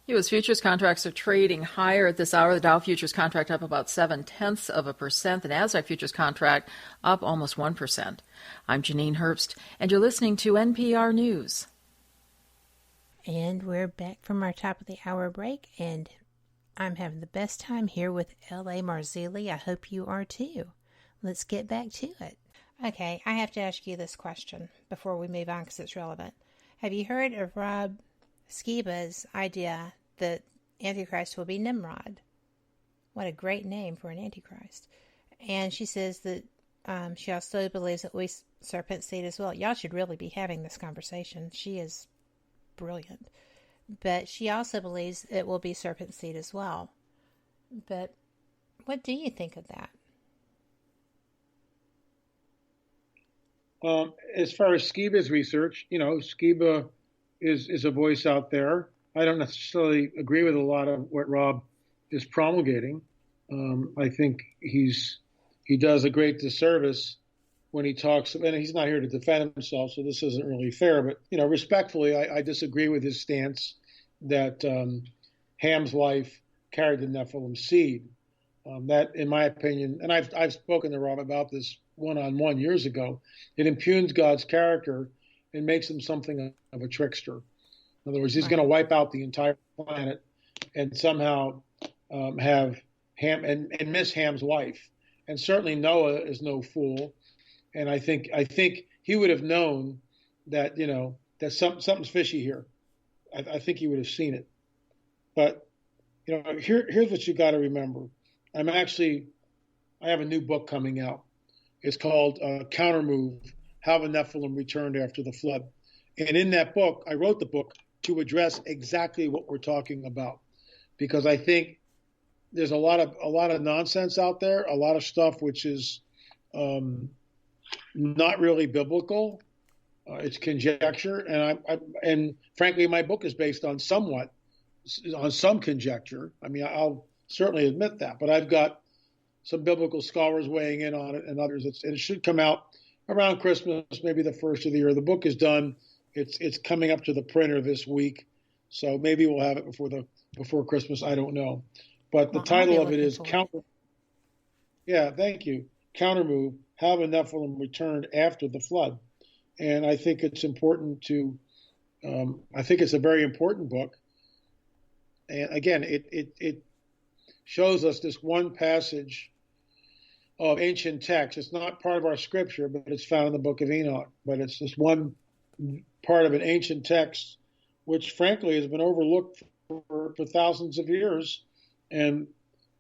U.S. futures contracts are trading higher at this hour. The Dow futures contract up about 0.7%. The Nasdaq futures contract up almost 1%. I'm Janine Herbst, and you're listening to NPR News. And we're back from our top of the hour break, and I'm having the best time here with L.A. Marzulli. I hope you are too. Let's get back to it. Okay, I have to ask you this question before we move on because it's relevant. Have you heard of Rob Skiba's idea that Antichrist will be Nimrod? What a great name for an Antichrist. And she says that she also believes that we serpent seed as well. Y'all should really be having this conversation. She is brilliant. But she also believes it will be serpent seed as well. But what do you think of that? As far as Skiba's research, Skiba is a voice out there. I don't necessarily agree with a lot of what Rob is promulgating. I think he does a great disservice when he talks, and he's not here to defend himself, so this isn't really fair. But respectfully, I disagree with his stance that Ham's wife carried the Nephilim seed. That, in my opinion, and I've spoken to Rob about this one-on-one years ago, it impugns God's character and makes him something of a trickster. In other words, he's going to wipe out the entire planet and somehow have Ham and miss Ham's wife. And certainly Noah is no fool. And I think he would have known that that something's fishy here. I think he would have seen it. But here's what you got to remember. I have a new book coming out. It's called Countermove: How the Nephilim Returned After the Flood. And in that book, I wrote the book to address exactly what we're talking about, because I think there's a lot of nonsense out there, a lot of stuff which is not really biblical. It's conjecture, and frankly, my book is based on some conjecture. I mean, I'll certainly admit that, but I've got some biblical scholars weighing in on it, and others. It should come out around Christmas, maybe the first of the year. The book is done. It's coming up to the printer this week, so maybe we'll have it before Christmas. I don't know, but the title of it is Counter. Yeah, thank you. Countermove: How the Nephilim Returned After the Flood, and I think it's important to. I think it's a very important book, and again, it shows us this one passage of ancient text. It's not part of our scripture, but it's found in the book of Enoch. But it's this one part of an ancient text, which frankly has been overlooked for thousands of years. And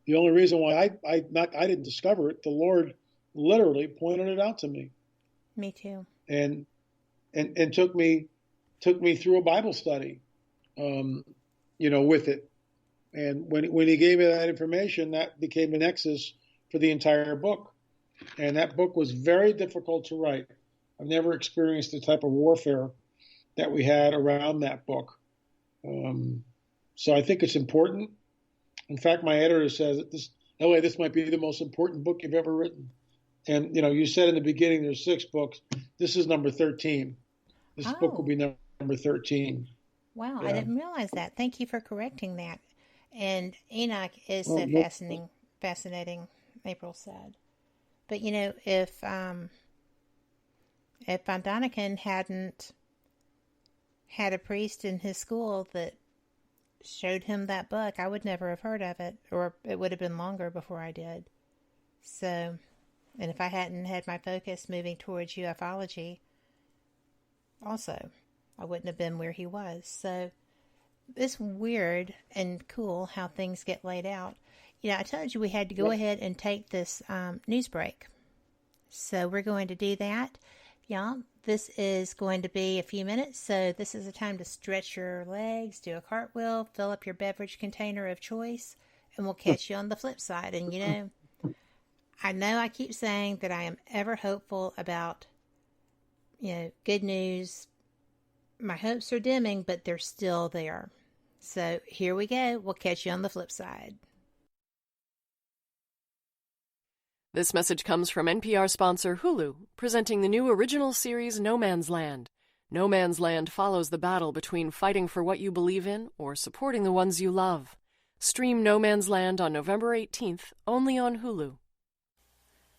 the only reason why I didn't discover it, the Lord literally pointed it out to me. Me too. And took me through a Bible study, with it. And when he gave me that information, that became a nexus for the entire book. And that book was very difficult to write. I've never experienced the type of warfare that we had around that book. So I think it's important. In fact, my editor says that that way, this might be the most important book you've ever written. And, you said in the beginning there's 6 books. This is number 13. This book will be number 13. Wow, Yeah. I didn't realize that. Thank you for correcting that. And Enoch is so fascinating, April said. But, if Von Daniken hadn't had a priest in his school that showed him that book, I would never have heard of it, or it would have been longer before I did. So, and if I hadn't had my focus moving towards ufology, also, I wouldn't have been where he was. So, it's weird and cool how things get laid out. I told you we had to go ahead and take this news break. So, we're going to do that. Y'all, this is going to be a few minutes, so this is a time to stretch your legs, do a cartwheel, fill up your beverage container of choice, and we'll catch you on the flip side. And, I know I keep saying that I am ever hopeful about, good news. My hopes are dimming, but they're still there. So here we go. We'll catch you on the flip side. This message comes from NPR sponsor Hulu, presenting the new original series No Man's Land. No Man's Land follows the battle between fighting for what you believe in or supporting the ones you love. Stream No Man's Land on November 18th, only on Hulu.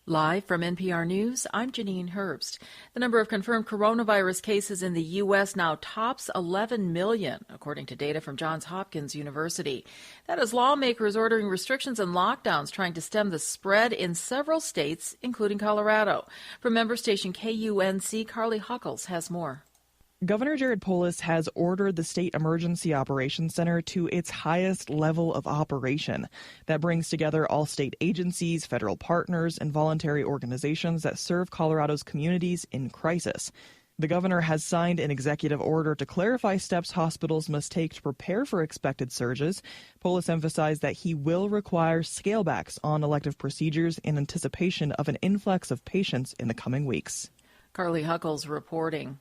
Live from NPR News, I'm Janine Herbst. The number of confirmed coronavirus cases in the U.S. now tops 11 million, according to data from Johns Hopkins University. That is lawmakers ordering restrictions and lockdowns trying to stem the spread in several states, including Colorado. From member station KUNC, Carly Huckles has more. Governor Jared Polis has ordered the State Emergency Operations Center to its highest level of operation. That brings together all state agencies, federal partners, and voluntary organizations that serve Colorado's communities in crisis. The governor has signed an executive order to clarify steps hospitals must take to prepare for expected surges. Polis emphasized that he will require scalebacks on elective procedures in anticipation of an influx of patients in the coming weeks. Carly Huckles reporting.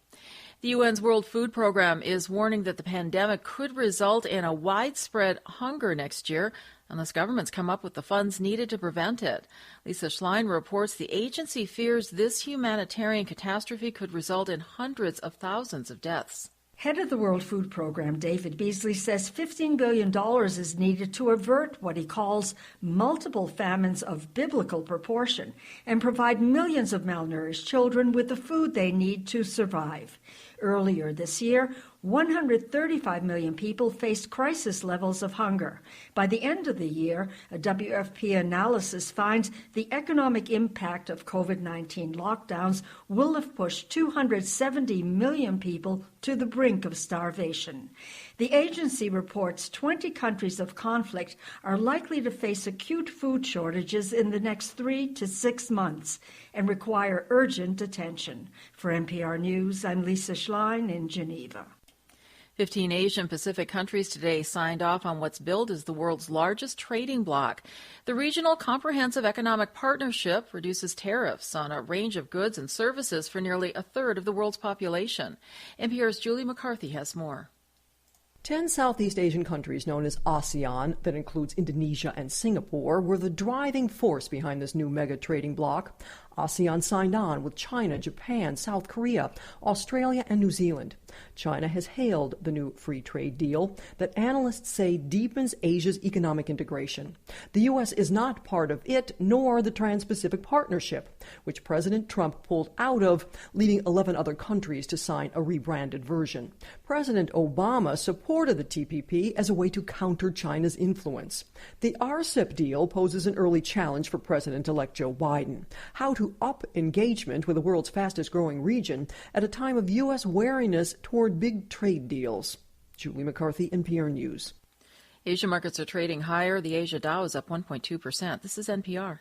The UN's World Food Program is warning that the pandemic could result in a widespread hunger next year unless governments come up with the funds needed to prevent it. Lisa Schlein reports the agency fears this humanitarian catastrophe could result in hundreds of thousands of deaths. Head of the World Food Program, David Beasley, says $15 billion is needed to avert what he calls multiple famines of biblical proportion and provide millions of malnourished children with the food they need to survive. Earlier this year, 135 million people faced crisis levels of hunger. By the end of the year, a WFP analysis finds the economic impact of COVID-19 lockdowns will have pushed 270 million people to the brink of starvation. The agency reports 20 countries of conflict are likely to face acute food shortages in the next 3 to 6 months and require urgent attention. For NPR News, I'm Lisa Schlein in Geneva. 15 Asian Pacific countries today signed off on what's billed as the world's largest trading bloc. The Regional Comprehensive Economic Partnership reduces tariffs on a range of goods and services for nearly a third of the world's population. NPR's Julie McCarthy has more. 10 Southeast Asian countries known as ASEAN, that includes Indonesia and Singapore, were the driving force behind this new mega trading bloc. ASEAN signed on with China, Japan, South Korea, Australia, and New Zealand. China has hailed the new free trade deal that analysts say deepens Asia's economic integration. The U.S. is not part of it, nor the Trans-Pacific Partnership, which President Trump pulled out of, leading 11 other countries to sign a rebranded version. President Obama supported the TPP as a way to counter China's influence. The RCEP deal poses an early challenge for President-elect Joe Biden. How to up engagement with the world's fastest-growing region at a time of U.S. wariness toward big trade deals. Julie McCarthy, NPR News. Asia markets are trading higher. The Asia Dow is up 1.2%. This is NPR.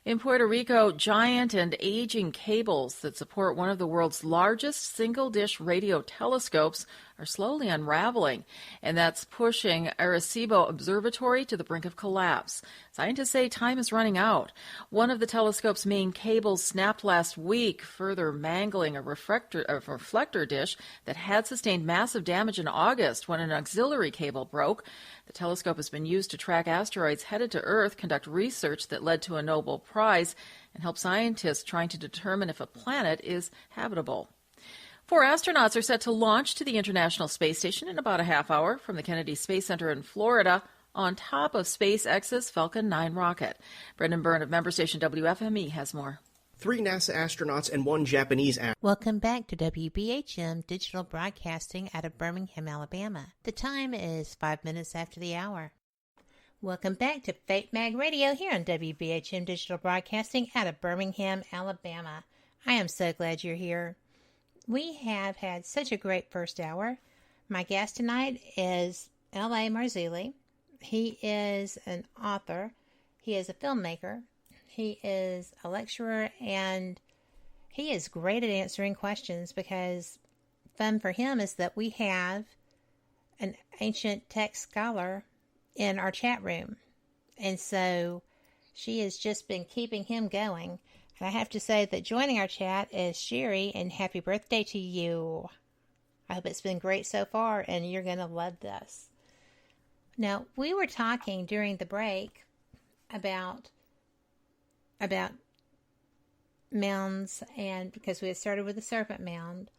In Puerto Rico, giant and aging cables that support one of the world's largest single-dish radio telescopes are slowly unraveling, and that's pushing Arecibo Observatory to the brink of collapse. Scientists say time is running out. One of the telescope's main cables snapped last week, further mangling a reflector dish that had sustained massive damage in August when an auxiliary cable broke. The telescope has been used to track asteroids headed to Earth, conduct research that led to a Nobel Prize, and help scientists trying to determine if a planet is habitable. 4 astronauts are set to launch to the International Space Station in about a half hour from the Kennedy Space Center in Florida on top of SpaceX's Falcon 9 rocket. Brendan Byrne of member station WFME has more. 3 NASA astronauts and 1 Japanese astronaut. Welcome back to WBHM Digital Broadcasting out of Birmingham, Alabama. The time is 5 minutes after the hour. Welcome back to Fate Mag Radio here on WBHM Digital Broadcasting out of Birmingham, Alabama. I am so glad you're here. We have had such a great first hour. My guest tonight is L.A. Marzulli. He is an author. He is a filmmaker. He is a lecturer, and he is great at answering questions because fun for him is that we have an ancient text scholar in our chat room. And so she has just been keeping him going. And I have to say that joining our chat is Sherry, and happy birthday to you. I hope it's been great so far, and you're going to love this. Now, we were talking during the break about mounds, and because we had started with the serpent mound,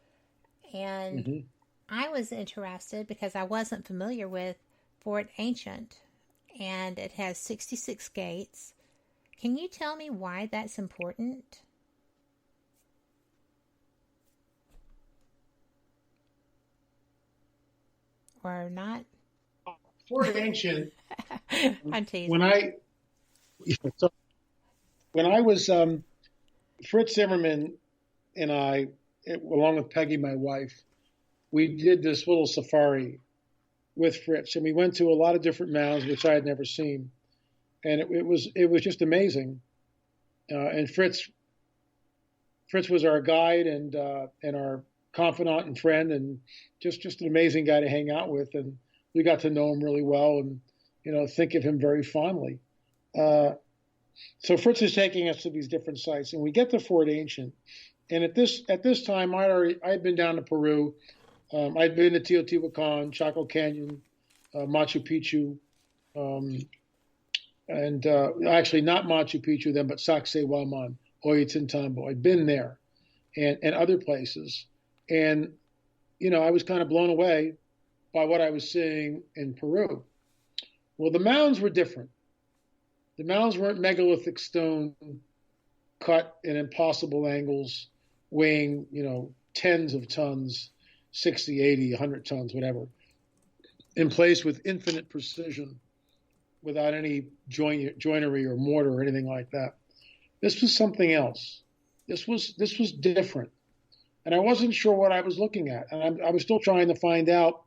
and I was interested because I wasn't familiar with Fort Ancient, and it has 66 gates. Can you tell me why that's important? Or not? Fort Ancient. I'm teasing. When I was Fritz Zimmerman and I, along with Peggy, my wife, we did this little safari with Fritz, and we went to a lot of different mounds which I had never seen, and it was just amazing. And Fritz was our guide and our confidant and friend, and just an amazing guy to hang out with, and we got to know him really well, and think of him very fondly. So Fritz is taking us to these different sites, and we get to Fort Ancient, and at this time I'd been down to Peru. I'd been to Teotihuacan, Chaco Canyon, Machu Picchu, and actually not Machu Picchu then, but Sacsayhuaman, Ollantaytambo. I'd been there, and other places, and I was kind of blown away by what I was seeing in Peru. Well, the mounds were different. The mounds weren't megalithic stone cut in impossible angles, weighing tens of tons. 60, 80, 100 tons, whatever, in place with infinite precision, without any joinery or mortar or anything like that. This was something else. This was different, and I wasn't sure what I was looking at, and I was still trying to find out,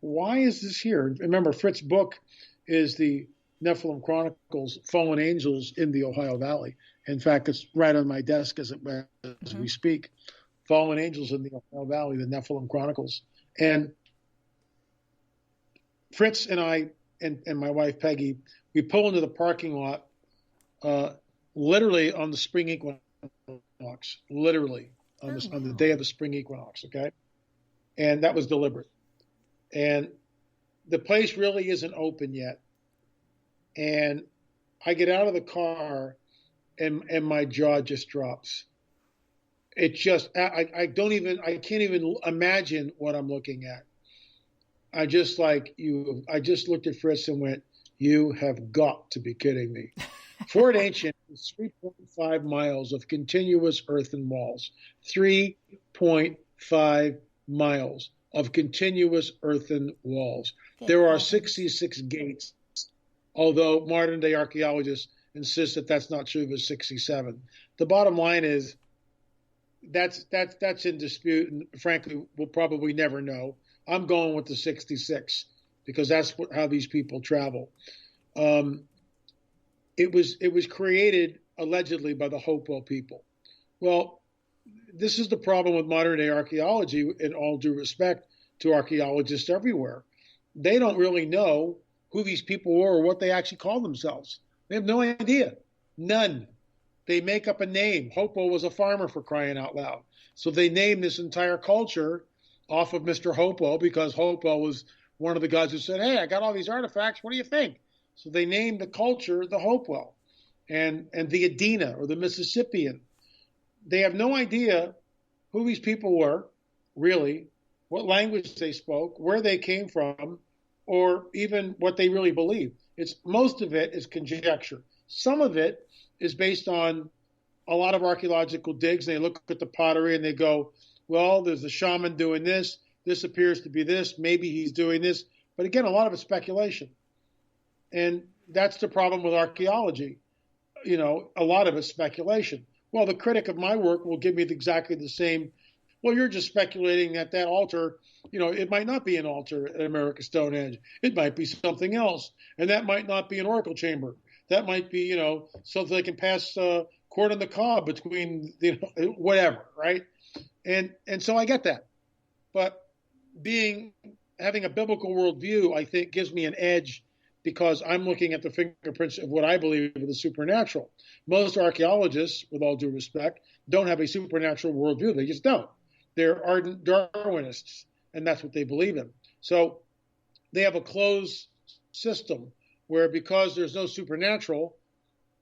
why is this here? Remember, Fritz's book is the Nephilim Chronicles, Fallen Angels in the Ohio Valley. In fact, it's right on my desk as we speak. Fallen Angels in the Ohio Valley, the Nephilim Chronicles. And Fritz and I and my wife Peggy, we pull into the parking lot literally on the spring equinox, literally on the day of the spring equinox, okay? And that was deliberate. And the place really isn't open yet. And I get out of the car and my jaw just drops. It just, I can't even imagine what I'm looking at. I just looked at Fritz and went, you have got to be kidding me. Fort Ancient is 3.5 miles of continuous earthen walls. 3.5 miles of continuous earthen walls. There are 66 gates, although modern day archaeologists insist that that's not true, but 67. The bottom line is, that's in dispute, and frankly, we'll probably never know. I'm going with the 66 because that's how these people travel. It was created allegedly by the Hopewell people. Well, this is the problem with modern day archaeology, in all due respect to archaeologists everywhere. They don't really know who these people were or what they actually call themselves. They have no idea. None. They make up a name. Hopo was a farmer, for crying out loud. So they named this entire culture off of Mr. Hopo, because Hopo was one of the guys who said, hey, I got all these artifacts. What do you think? So they named the culture the Hopewell and the Adena, or the Mississippian. They have no idea who these people were, really, what language they spoke, where they came from, or even what they really believe. Most of it is conjecture. Some of it is based on a lot of archaeological digs. They look at the pottery and they go, well, there's the shaman doing this. This appears to be this. Maybe he's doing this. But again, a lot of it's speculation. And that's the problem with archaeology. You know, a lot of it's speculation. Well, the critic of my work will give me exactly the same. Well, you're just speculating that altar, you know, it might not be an altar at America's Stonehenge. It might be something else. And that might not be an oracle chamber. That might be, you know, so they can pass cord on the cob between, you know, whatever, right? And so I get that. But having a biblical worldview, I think, gives me an edge, because I'm looking at the fingerprints of what I believe are the supernatural. Most archaeologists, with all due respect, don't have a supernatural worldview. They just don't. They're ardent Darwinists, and that's what they believe in. So they have a closed system where, because there's no supernatural,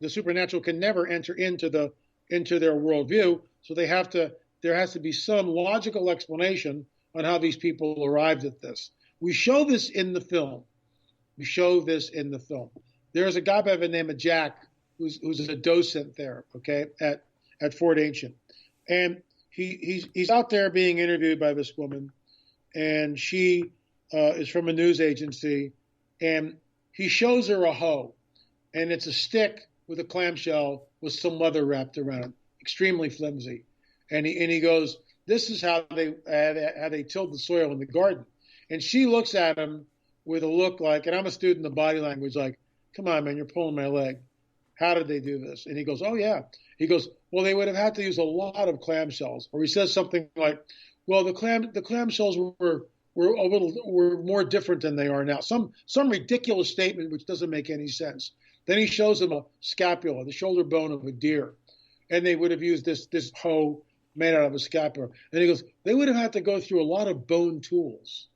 the supernatural can never enter into their worldview. So there has to be some logical explanation on how these people arrived at this. We show this in the film. There's a guy by the name of Jack who's a docent there, okay, at Fort Ancient. And he's out there being interviewed by this woman, and she is from a news agency, and he shows her a hoe, and it's a stick with a clamshell with some leather wrapped around it, extremely flimsy. And he goes, this is how they tilled the soil in the garden. And she looks at him with a look like, and I'm a student of body language, like, come on, man, you're pulling my leg. How did they do this? And he goes, oh, yeah. He goes, well, they would have had to use a lot of clamshells. Or he says something like, well, the clamshells were more different than they are now. Some ridiculous statement which doesn't make any sense. Then he shows them a scapula, the shoulder bone of a deer. And they would have used this hoe made out of a scapula. And he goes, they would have had to go through a lot of bone tools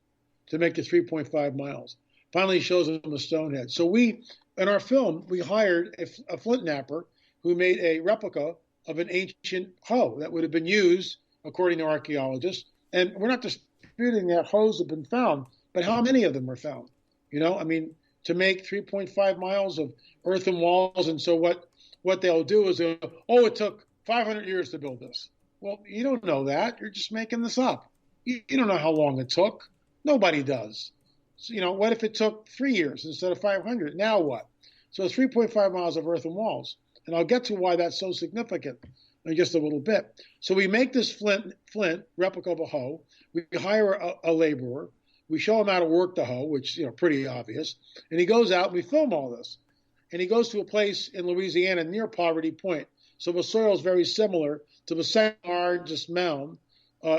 to make the 3.5 miles. Finally, he shows them a stone head. So in our film, we hired a flint knapper who made a replica of an ancient hoe that would have been used, according to archaeologists. And we're not disputing that hoes have been found, but how many of them were found? You know, I mean, to make 3.5 miles of earthen walls. And so what they'll do is, it took 500 years to build this. Well, you don't know that. You're just making this up. You don't know how long it took. Nobody does. So, you know, what if it took 3 years instead of 500? Now what? So 3.5 miles of earthen walls. And I'll get to why that's so significant in just a little bit. So we make this flint replica of a hoe. We hire a laborer. We show him how to work the hoe, which, you know, pretty obvious. And he goes out and we film all this. And he goes to a place in Louisiana near Poverty Point. So the soil is very similar to the second largest mound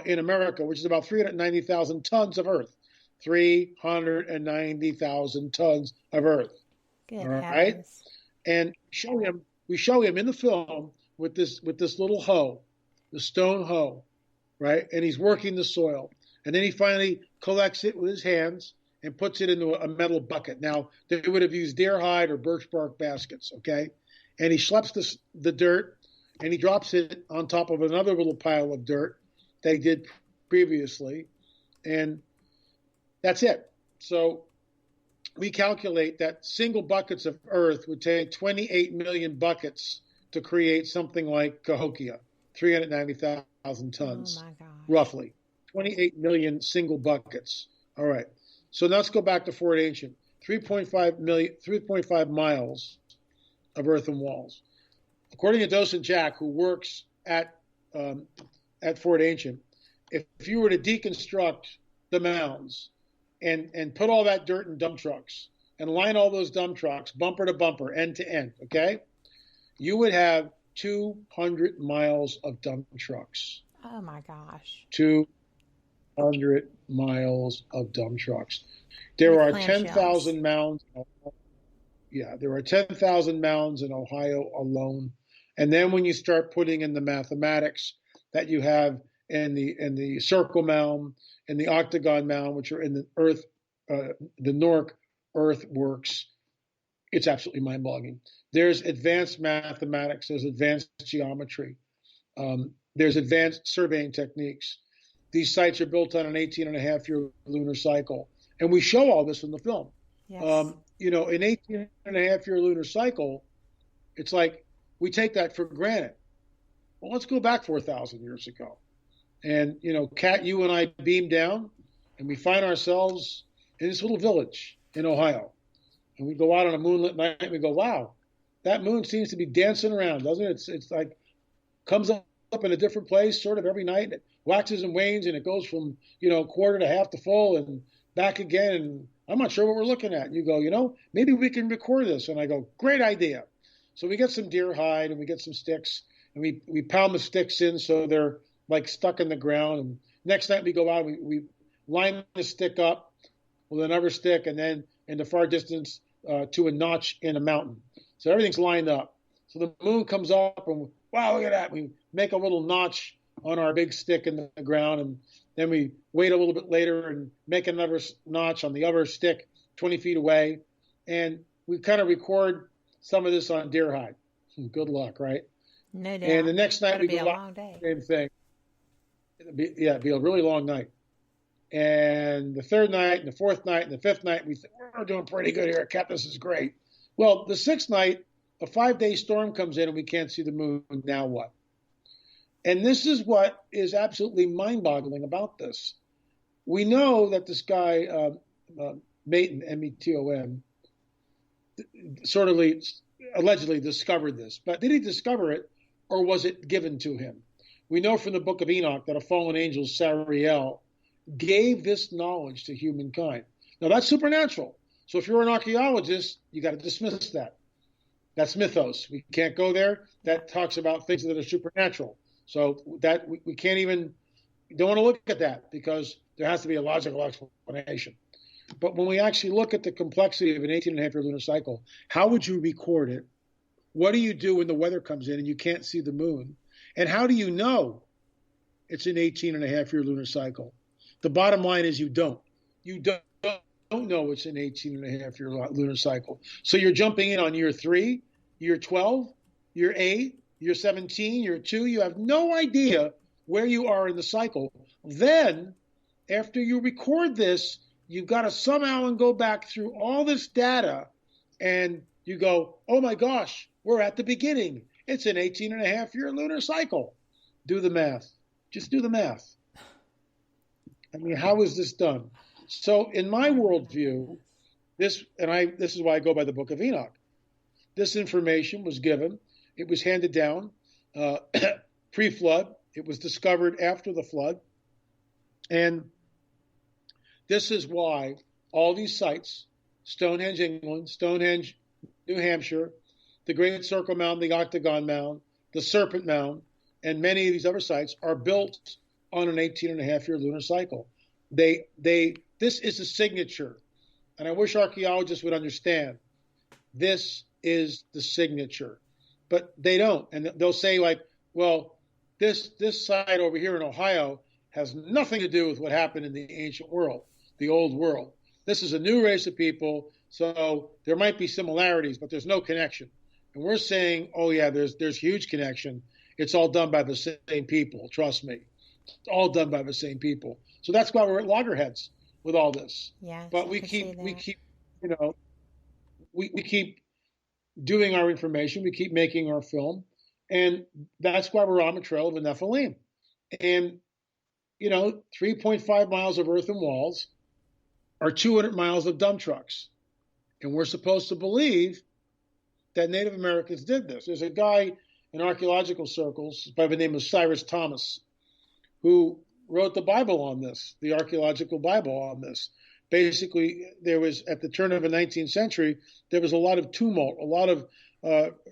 in America, which is about 390,000 tons of earth. 390,000 tons of earth. Good all right? And we show him in the film with this little hoe, the stone hoe, right? And he's working the soil. And then he finally collects it with his hands and puts it into a metal bucket. Now, they would have used deer hide or birch bark baskets, okay? And he schleps the dirt, and he drops it on top of another little pile of dirt they did previously, and that's it. So we calculate that single buckets of earth would take 28 million buckets to create something like Cahokia, 390,000 tons, oh my God, roughly. 28 million single buckets. All right. So now let's go back to Fort Ancient. 3.5 miles of earthen walls. According to Docent Jack, who works at Fort Ancient, if you were to deconstruct the mounds and put all that dirt in dump trucks and line all those dump trucks bumper to bumper, end to end, okay, you would have 200 miles of dump trucks. Oh my gosh. 200 miles of dump trucks. There are 10,000 mounds. Yeah, there are 10,000 mounds in Ohio alone. And then when you start putting in the mathematics that you have in the circle mound and the octagon mound, which are in the earth, the Newark earthworks, it's absolutely mind-boggling. There's advanced mathematics, there's advanced geometry, there's advanced surveying techniques. These sites are built on an 18-and-a-half-year lunar cycle. And we show all this in the film. Yes. An 18-and-a-half-year lunar cycle, it's like we take that for granted. Well, let's go back 4,000 years ago. And, Kat, you and I beam down, and we find ourselves in this little village in Ohio. And we go out on a moonlit night, and we go, wow, that moon seems to be dancing around, doesn't it? It's like comes up in a different place sort of every night, and it waxes and wanes, and it goes from, quarter to half to full and back again. And I'm not sure what we're looking at. And you go, maybe we can record this. And I go, great idea. So we get some deer hide and we get some sticks, and we pound the sticks in so they're like stuck in the ground. And next night we go out and we line the stick up with another stick, and then in the far distance to a notch in a mountain. So everything's lined up. So the moon comes up, and wow, look at that. We make a little notch on our big stick in the ground, and then we wait a little bit later and make another notch on the other stick 20 feet away. And we kind of record some of this on deer hide. Good luck, right? No doubt. And the next night we go out, same thing. It'd be a really long night. And the third night and the fourth night and the fifth night, we think, we're doing pretty good here. Cap, this is great. Well, the sixth night, a 5-day storm comes in and we can't see the moon. Now what? And this is what is absolutely mind-boggling about this. We know that this guy, Meton, M-E-T-O-N, sort of allegedly discovered this. But did he discover it, or was it given to him? We know from the book of Enoch that a fallen angel, Sariel, gave this knowledge to humankind. Now, that's supernatural. So if you're an archaeologist, you got to dismiss that. That's mythos. We can't go there. That talks about things that are supernatural. So that we can't even, don't want to look at that because there has to be a logical explanation. But when we actually look at the complexity of an 18-and-a-half-year lunar cycle, how would you record it? What do you do when the weather comes in and you can't see the moon? And how do you know it's an 18-and-a-half-year lunar cycle? The bottom line is you don't. You don't know it's an 18-and-a-half-year lunar cycle. So you're jumping in on year 3, year 12, year 8, year 17, year 2. You have no idea where you are in the cycle. Then, after you record this, you've got to somehow go back through all this data, and you go, oh my gosh, we're at the beginning. It's an 18-and-a-half-year lunar cycle. Do the math. Just do the math. I mean, how is this done? So in my worldview, this is why I go by the book of Enoch. This information was given. It was handed down pre-flood. It was discovered after the flood. And this is why all these sites, Stonehenge, England, Stonehenge, New Hampshire, the Great Circle Mound, the Octagon Mound, the Serpent Mound, and many of these other sites are built on an 18-and-a-half-year lunar cycle. This is a signature. And I wish archaeologists would understand this is the signature. But they don't. And they'll say, like, well, this site over here in Ohio has nothing to do with what happened in the ancient world, the old world. This is a new race of people, so there might be similarities, but there's no connection. And we're saying, oh, yeah, there's huge connection. It's all done by the same people. Trust me. It's all done by the same people. So that's why we're at loggerheads with all this. Yeah, but we keep doing our information. We keep making our film. And that's why we're on the trail of the Nephilim. And, 3.5 miles of earthen walls are 200 miles of dump trucks. And we're supposed to believe that Native Americans did this. There's a guy in archaeological circles by the name of Cyrus Thomas who wrote the Bible on this, the archaeological Bible on this. Basically, there was, at the turn of the 19th century, there was a lot of tumult, a lot of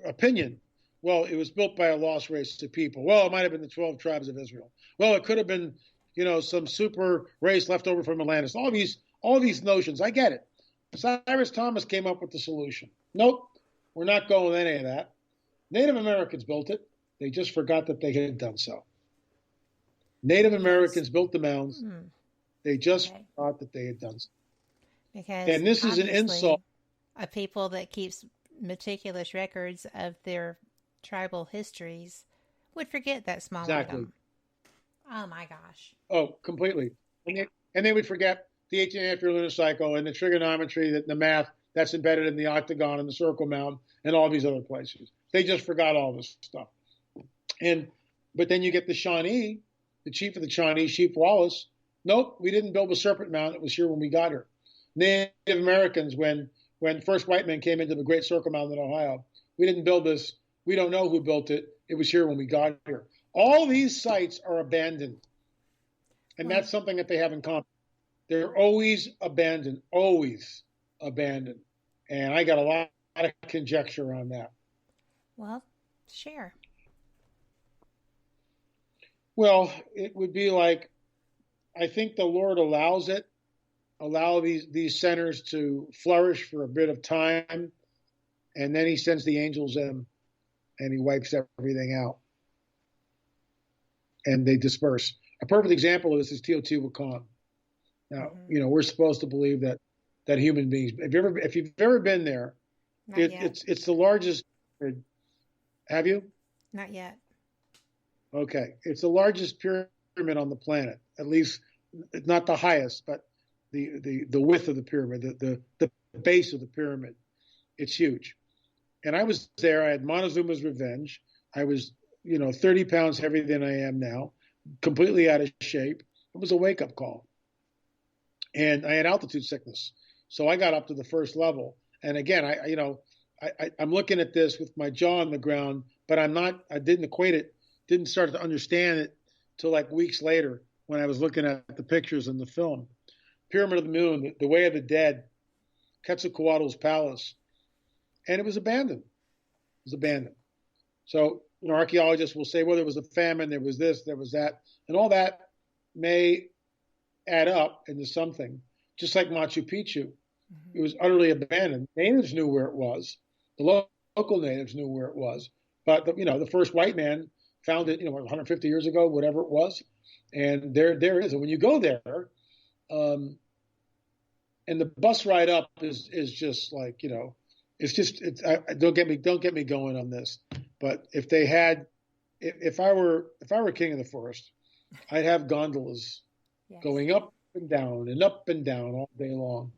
opinion well, it was built by a lost race of people. Well, it might have been the 12 tribes of Israel. Well, it could have been, some super race left over from Atlantis. All these notions. I get it. Cyrus Thomas came up with the solution. Nope, we're not going with any of that. Native Americans built it. They just forgot that they had done so. Native Americans built the mounds. They just forgot that they had done so. And this is an insult. A people that keeps meticulous records of their tribal histories would forget that small item. Oh my gosh. Oh, completely. And they would forget the 18-half-year lunar cycle and the trigonometry, the math that's embedded in the octagon and the circle mound and all these other places. They just forgot all this stuff. But then you get the Shawnee, the chief of the Shawnee, Chief Wallace. Nope, we didn't build a serpent mound. It was here when we got here. Native Americans, when first white men came into the Great Circle Mound in Ohio, we didn't build this. We don't know who built it. It was here when we got here. All these sites are abandoned. And that's something that they have in common. They're always abandoned, always abandoned. And I got a lot of conjecture on that. Well, share. Well, it would be like, I think the Lord allow these centers to flourish for a bit of time, and then he sends the angels in, and he wipes everything out. And they disperse. A perfect example of this is Teotihuacan. Now, we're supposed to believe that human beings, if you've ever been there, it's the largest. Have you? Not yet. Okay. It's the largest pyramid on the planet, at least not the highest, but the width of the pyramid, the base of the pyramid. It's huge. And I was there. I had Montezuma's revenge. I was, 30 pounds heavier than I am now, completely out of shape. It was a wake-up call. And I had altitude sickness. So I got up to the first level. And again, I'm looking at this with my jaw on the ground, but I didn't equate it, didn't start to understand it till like weeks later when I was looking at the pictures in the film. Pyramid of the Moon, the Way of the Dead, Quetzalcoatl's palace. And it was abandoned. So, archaeologists will say, well, there was a famine, there was this, there was that. And all that may add up into something. Just like Machu Picchu. It was utterly abandoned. Natives knew where it was. The local natives knew where it was. But, the first white man found it, 150 years ago, whatever it was. And there it is. And when you go there, and the bus ride up is just like, don't get me going on this. But if I were king of the forest, I'd have gondolas going up and down all day long.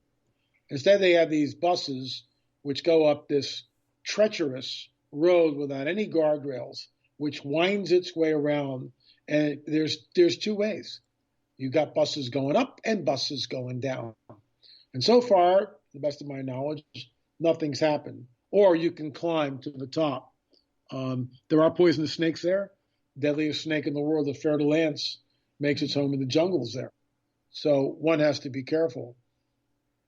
Instead, they have these buses which go up this treacherous road without any guardrails, which winds its way around. And there's two ways. You got buses going up and buses going down. And so far, to the best of my knowledge, nothing's happened. Or you can climb to the top. There are poisonous snakes there. Deadliest snake in the world, the fer-de-lance, makes its home in the jungles there. So one has to be careful.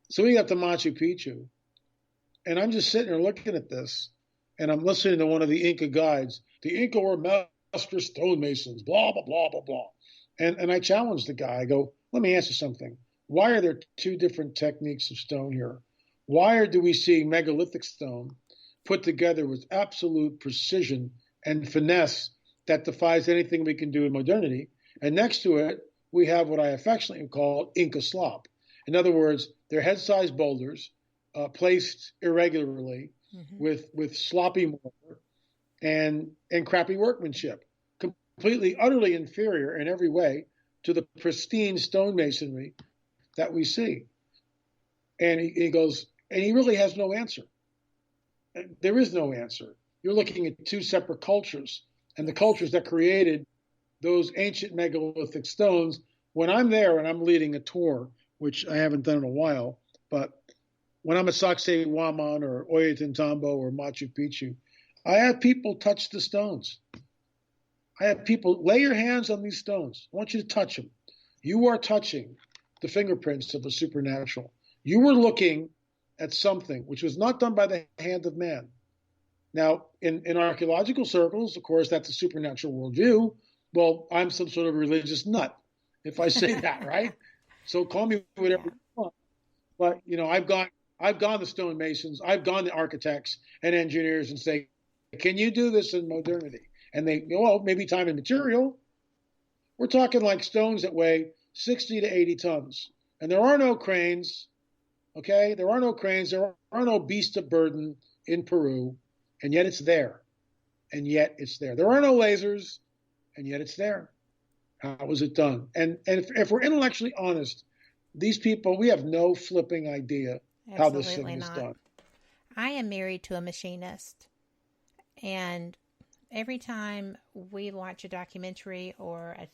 So we got to Machu Picchu. And I'm just sitting there looking at this. And I'm listening to one of the Inca guides. The Inca were master stonemasons, blah, blah, blah, blah, blah. And I challenged the guy. I go, let me ask you something. Why are there two different techniques of stone here? Why do we see megalithic stone put together with absolute precision and finesse that defies anything we can do in modernity? And next to it, we have what I affectionately call Inca slop. In other words, they're head-sized boulders placed irregularly with sloppy mortar and crappy workmanship, completely, utterly inferior in every way to the pristine stonemasonry that we see. And he goes, and he really has no answer. There is no answer. You're looking at two separate cultures, and the cultures that created those ancient megalithic stones. When I'm there and I'm leading a tour, which I haven't done in a while, but when I'm at Sacsayhuaman or Ollantaytambo or Machu Picchu, I have people touch the stones. I have people lay your hands on these stones. I want you to touch them. You are touching the fingerprints of the supernatural. You were looking at something which was not done by the hand of man. Now, in archaeological circles, of course, that's a supernatural worldview. Well, I'm some sort of religious nut if I say that, right? So call me whatever you want. But I've gone to stonemasons, I've gone to architects and engineers and say, can you do this in modernity? And they go, well, maybe time and material. We're talking like stones that weigh 60 to 80 tons. And there are no cranes, okay? There are no cranes. There are no beasts of burden in Peru. And yet it's there. And yet it's there. There are no lasers. And yet it's there. How was it done? And if we're intellectually honest, these people, we have no flipping idea how this thing is done. I am married to a machinist. And every time we watch a documentary or a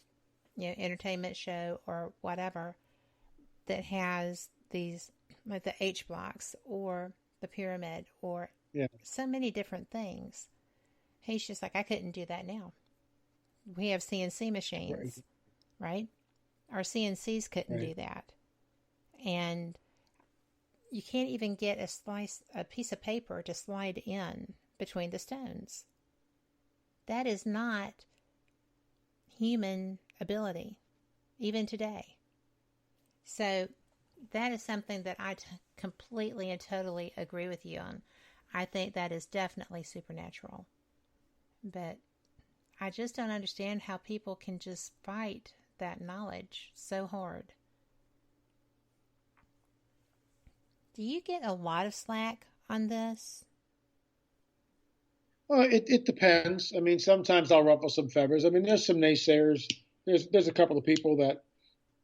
entertainment show or whatever that has these, like the H blocks or the pyramid or so many different things, he's just like, I couldn't do that now. We have CNC machines, right? Our CNCs couldn't do that. And you can't even get a piece of paper to slide in between the stones. That is not human ability, even today. So that is something that I completely and totally agree with you on. I think that is definitely supernatural. But I just don't understand how people can just fight that knowledge so hard. Do you get a lot of slack on this? Well, it depends. I mean, sometimes I'll ruffle some feathers. I mean, there's some naysayers. There's a couple of people that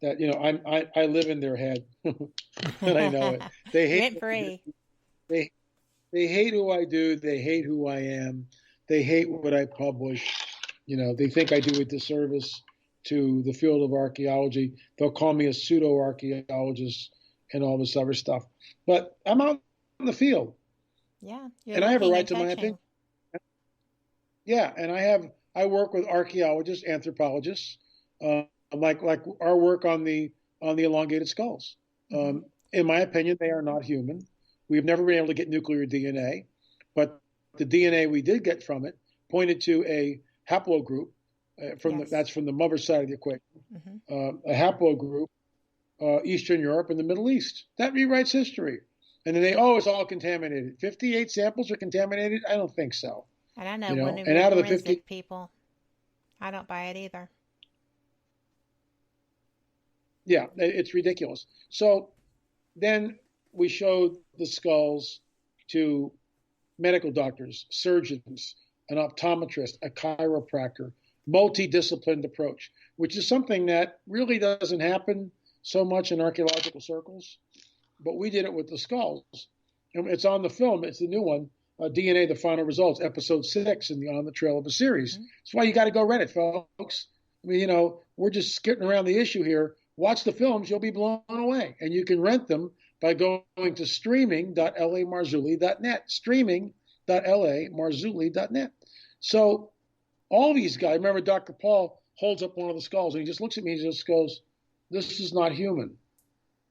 I live in their head, and I know it. They hate they hate who I do. They hate who I am. They hate what I publish. They think I do a disservice to the field of archaeology. They'll call me a pseudo-archaeologist and all this other stuff. But I'm out in the field. Yeah. And I have a right to my opinion. Yeah, and I work with archaeologists, anthropologists, like our work on the elongated skulls. In my opinion, they are not human. We've never been able to get nuclear DNA, but the DNA we did get from it pointed to a haplogroup that's from the mother side of the equation, a haplogroup, Eastern Europe and the Middle East. That rewrites history. And then it's all contaminated. 58 samples are contaminated? I don't think so. And I know one of the forensic people. I don't buy it either. Yeah, it's ridiculous. So then we showed the skulls to medical doctors, surgeons, an optometrist, a chiropractor, multidisciplined approach, which is something that really doesn't happen so much in archaeological circles. But we did it with the skulls. And it's on the film. It's the new one, DNA, The Final Results, episode 6 in the On the Trail of a series. That's why you got to go read it, folks. I mean, we're just skirting around the issue here. Watch the films. You'll be blown away. And you can rent them by going to streaming.lamarzulli.net, streaming.lamarzulli.net. So all these guys, remember Dr. Paul holds up one of the skulls and he just looks at me and just goes, this is not human.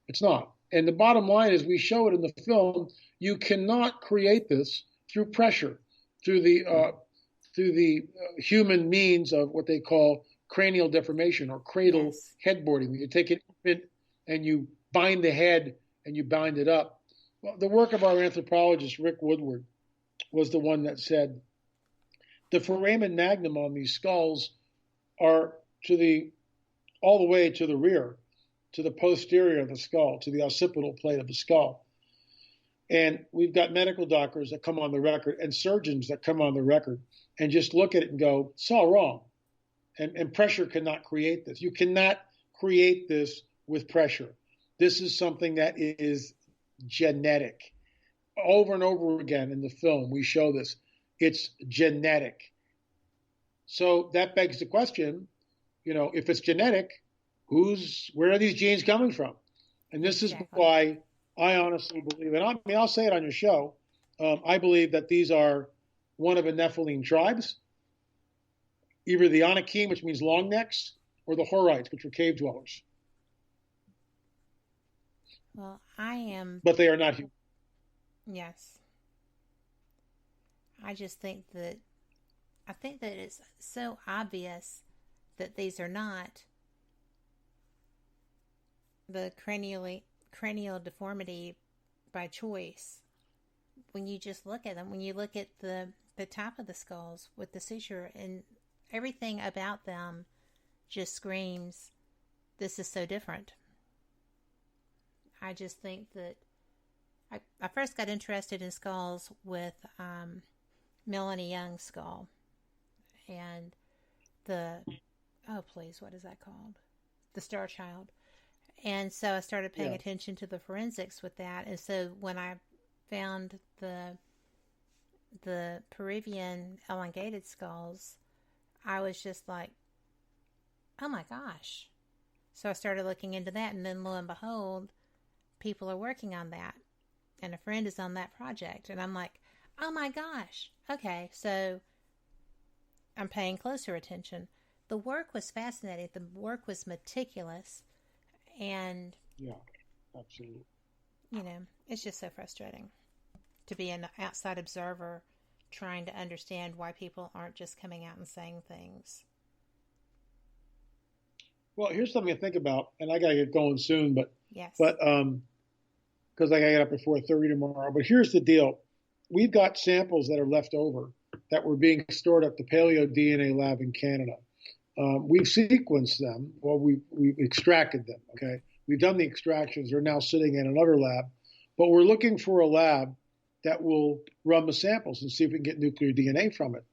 It's not. And the bottom line is we show it in the film. You cannot create this through pressure, through the human means of what they call cranial deformation or cradle headboarding. You take it and you bind the head and you bind it up. Well, the work of our anthropologist, Rick Woodward, was the one that said the foramen magnum on these skulls are all the way to the rear, to the posterior of the skull, to the occipital plate of the skull. And we've got medical doctors that come on the record and surgeons that come on the record and just look at it and go, it's all wrong. And pressure cannot create this. You cannot create this with pressure. This is something that is genetic. Over and over again in the film, we show this. It's genetic. So that begs the question, if it's genetic, where are these genes coming from? And this is why I honestly believe, and I'll say it on your show, I believe that these are one of the Nephilim tribes, either the Anakim, which means long necks, or the Horites, which were cave dwellers. Well, I am... But they are not human. Yes. I think that it's so obvious that these are not the cranial deformity by choice. When you just look at them, when you look at the top of the skulls with the suture, and everything about them just screams, this is so different. I just think that I first got interested in skulls with Melanie Young's skull and what is that called? The Star Child. And so I started paying attention to the forensics with that. And so when I found the Peruvian elongated skulls, I was just like, oh my gosh. So I started looking into that, and then lo and behold, people are working on that. And a friend is on that project. And I'm like, oh my gosh. Okay, so I'm paying closer attention. The work was fascinating. The work was meticulous. And yeah, absolutely. It's just so frustrating to be an outside observer trying to understand why people aren't just coming out and saying things. Well, here's something to think about, and I got to get going soon, because I got to get up at 4:30 tomorrow. But here's the deal. We've got samples that are left over that were being stored at the Paleo DNA lab in Canada. We've sequenced them. Well, we've extracted them, okay? We've done the extractions. They're now sitting in another lab. But we're looking for a lab that will run the samples and see if we can get nuclear DNA from it.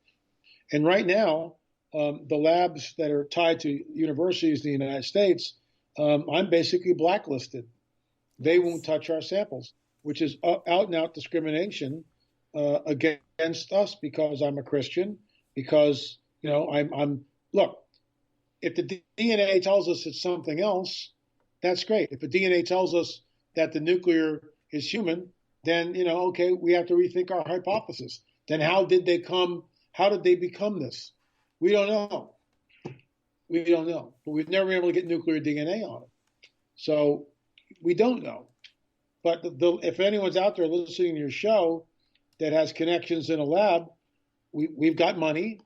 And right now, the labs that are tied to universities in the United States, I'm basically blacklisted. They won't touch our samples, which is out and out discrimination against us because I'm a Christian, because, I'm look, if the DNA tells us it's something else, that's great. If the DNA tells us that the nuclear is human, then, okay, we have to rethink our hypothesis. Then how did they become this? We don't know. But we've never been able to get nuclear DNA on it. So we don't know. But if anyone's out there listening to your show that has connections in a lab, we've got money,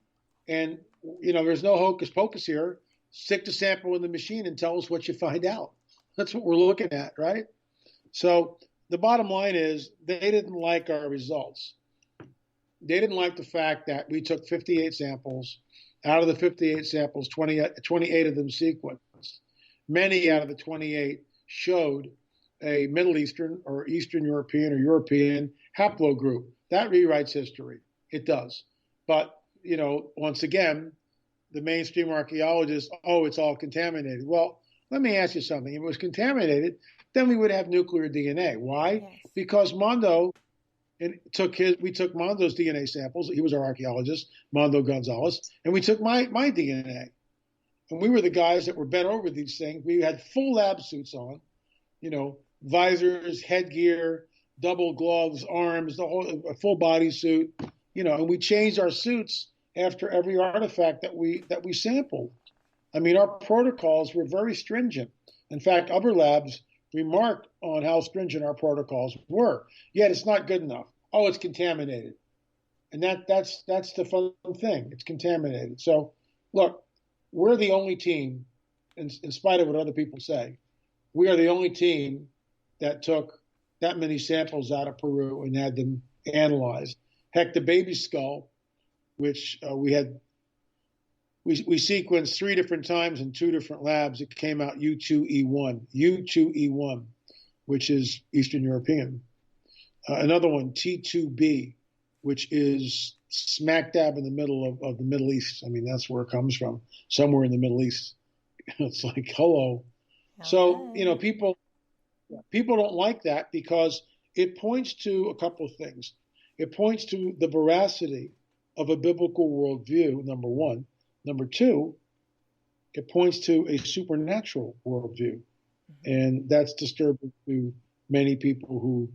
and there's no hocus pocus here. Stick the sample in the machine and tell us what you find out. That's what we're looking at, right? So the bottom line is they didn't like our results. They didn't like the fact that we took 58 samples. Out of the 58 samples, 28 of them sequenced. Many out of the 28 showed a Middle Eastern or Eastern European or European haplogroup. That rewrites history. It does. But, once again, the mainstream archaeologists, it's all contaminated. Well, let me ask you something. If it was contaminated, then we would have nuclear DNA. Why? Yes. Because Mondo we took Mondo's DNA samples. He was our archaeologist, Mondo Gonzalez, and we took my DNA. And we were the guys that were bent over these things. We had full lab suits on, visors, headgear, double gloves, arms, a full body suit, and we changed our suits after every artifact that we sampled. I mean, our protocols were very stringent. In fact, other labs remarked on how stringent our protocols were. Yet it's not good enough. Oh, it's contaminated. And that's the fun thing. It's contaminated. So, look, we're the only team, in spite of what other people say, we are the only team that took that many samples out of Peru and had them analyzed. Heck, the baby skull, which we sequenced 3 different times in 2 different labs. It came out U2E1, which is Eastern European. Another one, T2B, which is smack dab in the middle of the Middle East. I mean, that's where it comes from, somewhere in the Middle East. It's like, hello. So, people don't like that because it points to a couple of things. It points to the veracity of a biblical worldview, number one. Number two, it points to a supernatural worldview. Mm-hmm. And that's disturbing to many people who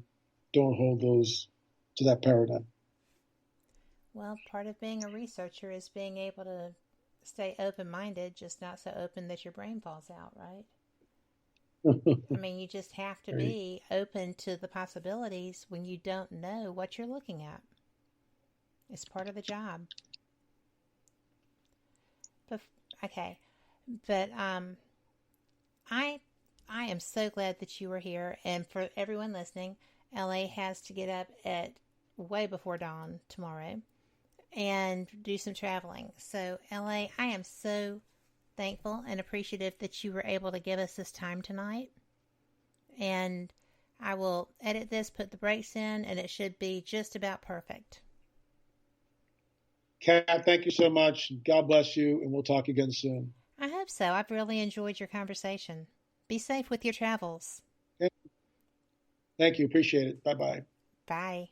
don't hold to that paradigm. Well, part of being a researcher is being able to stay open-minded, just not so open that your brain falls out, right? I mean, you just have to be open to the possibilities when you don't know what you're looking at. It's part of the job. But I am so glad that you were here, and for everyone listening, LA has to get up at way before dawn tomorrow and do some traveling. So LA, I am so thankful and appreciative that you were able to give us this time tonight. And I will edit this, put the breaks in, and it should be just about perfect. Kat, thank you so much. God bless you, and we'll talk again soon. I hope so. I've really enjoyed your conversation. Be safe with your travels. Thank you. Appreciate it. Bye-bye. Bye.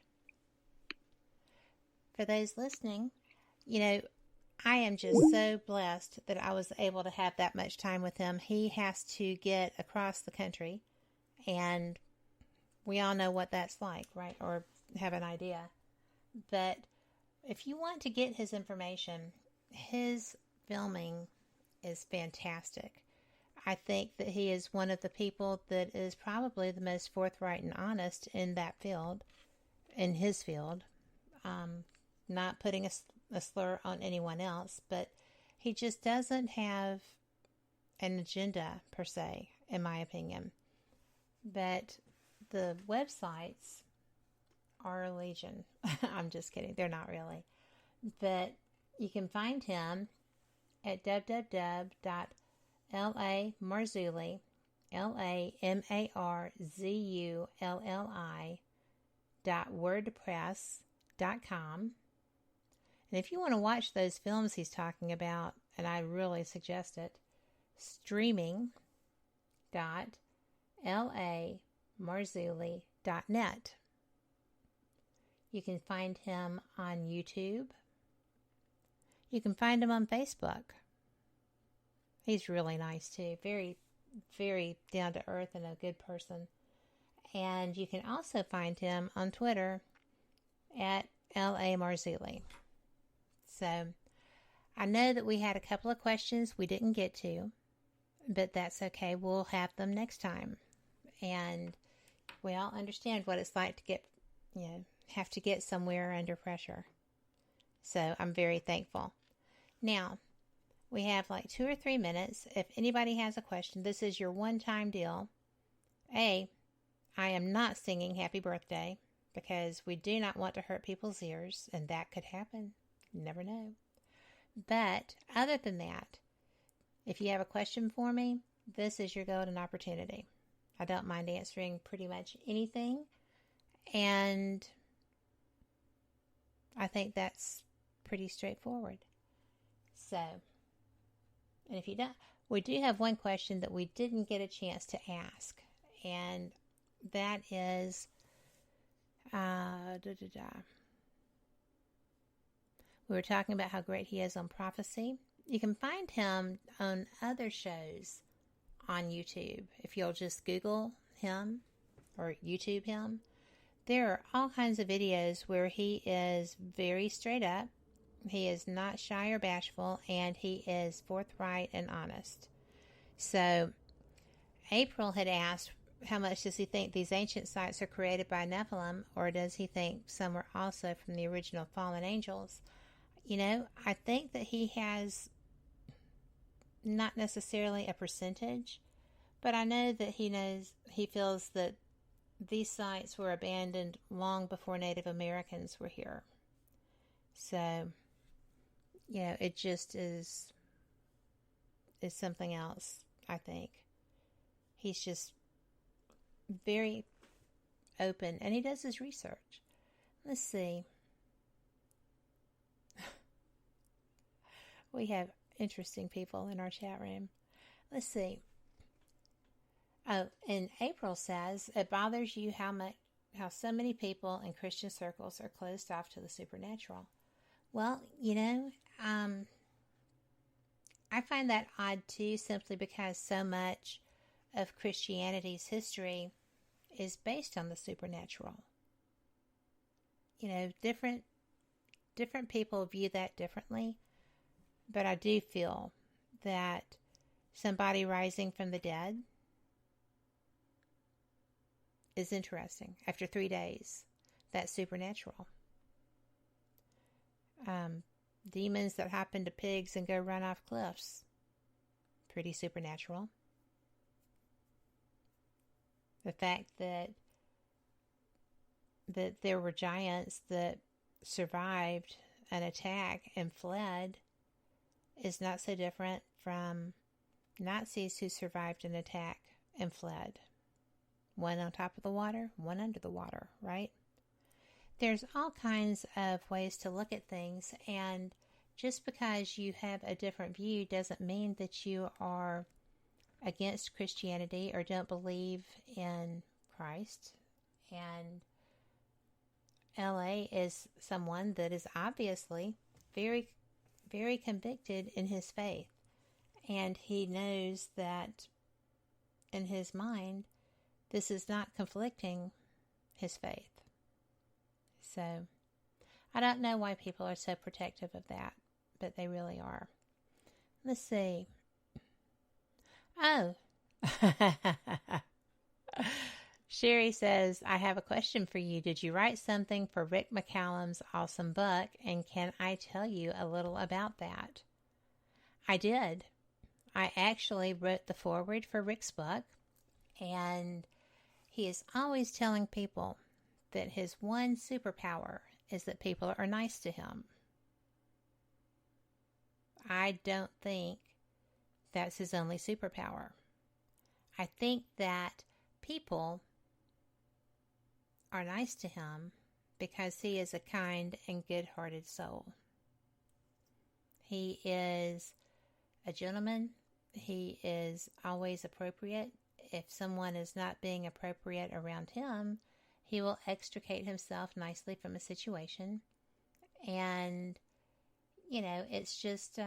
For those listening, I am just so blessed that I was able to have that much time with him. He has to get across the country, and we all know what that's like, right? Or have an idea. But if you want to get his information, his filming is fantastic. I think that he is one of the people that is probably the most forthright and honest in that field, in his field. Not putting a slur on anyone else, but he just doesn't have an agenda per se, in my opinion. But the websites are a legion. I'm just kidding. They're not really. But you can find him at www.lamarzulli, LAMARZULLI.wordpress.com. And if you want to watch those films he's talking about, and I really suggest it, streaming.lamarzulli.net. You can find him on YouTube. You can find him on Facebook. He's really nice too. Very, very down to earth and a good person. And you can also find him on Twitter at LAMarzulli. So I know that we had a couple of questions we didn't get to, but that's okay. We'll have them next time. And we all understand what it's like to get, have to get somewhere under pressure. So I'm very thankful. Now, we have like 2 or 3 minutes. If anybody has a question, this is your one-time deal. I am not singing happy birthday because we do not want to hurt people's ears, and that could happen. You never know. But other than that, if you have a question for me, this is your golden opportunity. I don't mind answering pretty much anything, and I think that's pretty straightforward. So, and if you don't, we do have one question that we didn't get a chance to ask, and that is, we were talking about how great he is on prophecy. You can find him on other shows on YouTube. If you'll just Google him or YouTube him, there are all kinds of videos where he is very straight up. He is not shy or bashful, and he is forthright and honest. So April had asked, how much does he think these ancient sites are created by Nephilim, or does he think some were also from the original fallen angels? I think that he has not necessarily a percentage, but I know that he feels that these sites were abandoned long before Native Americans were here. So, it just is something else, I think. He's just very open, and he does his research. Let's see. We have interesting people in our chat room. Let's see. Oh, and April says, it bothers you how so many people in Christian circles are closed off to the supernatural. Well, I find that odd too, simply because so much of Christianity's history is based on the supernatural. Different people view that differently. But I do feel that somebody rising from the dead is interesting. After 3 days, that's supernatural. demons that hop into pigs and go run off cliffs. Pretty supernatural. The fact that there were giants that survived an attack and fled is not so different from Nazis who survived an attack and fled. One on top of the water, one under the water, right? There's all kinds of ways to look at things, and just because you have a different view doesn't mean that you are against Christianity or don't believe in Christ. And LA is someone that is obviously very, very convicted in his faith. And he knows that in his mind, this is not conflicting his faith. So, I don't know why people are so protective of that, but they really are. Let's see. Oh. Sherry says, I have a question for you. Did you write something for Rick McCallum's awesome book? And can I tell you a little about that? I did. I actually wrote the foreword for Rick's book. And he is always telling people that his one superpower is that people are nice to him. I don't think that's his only superpower. I think that people are nice to him because he is a kind and good-hearted soul. He is a gentleman. He is always appropriate. If someone is not being appropriate around him, he will extricate himself nicely from a situation. And, you know, it's just,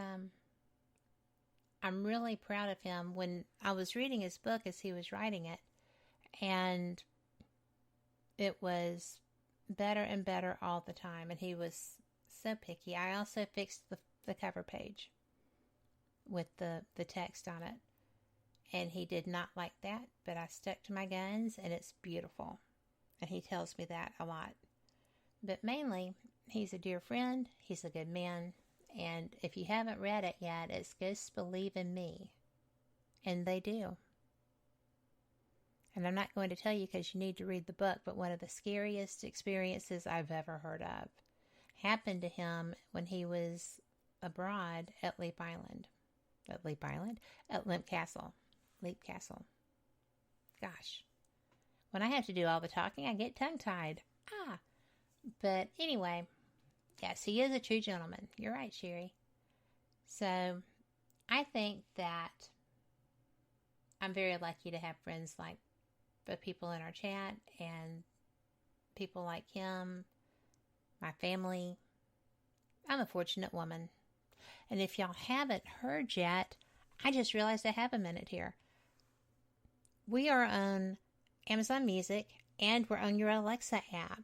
I'm really proud of him. When I was reading his book as he was writing it, and it was better and better all the time, and he was so picky. I also fixed the cover page with the text on it, and he did not like that, but I stuck to my guns, and it's beautiful, and he tells me that a lot. But mainly, he's a dear friend, he's a good man, and if you haven't read it yet, it's Ghosts Believe in Me, and they do. And I'm not going to tell you because you need to read the book, but one of the scariest experiences I've ever heard of happened to him when he was abroad at Leap Castle. Gosh. When I have to do all the talking, I get tongue-tied. But anyway, yes, he is a true gentleman. You're right, Sherry. So, I think that I'm very lucky to have friends like the people in our chat and people like him, my family. I'm a fortunate woman. And if y'all haven't heard yet, I just realized I have a minute here. We are on Amazon Music and we're on your Alexa app.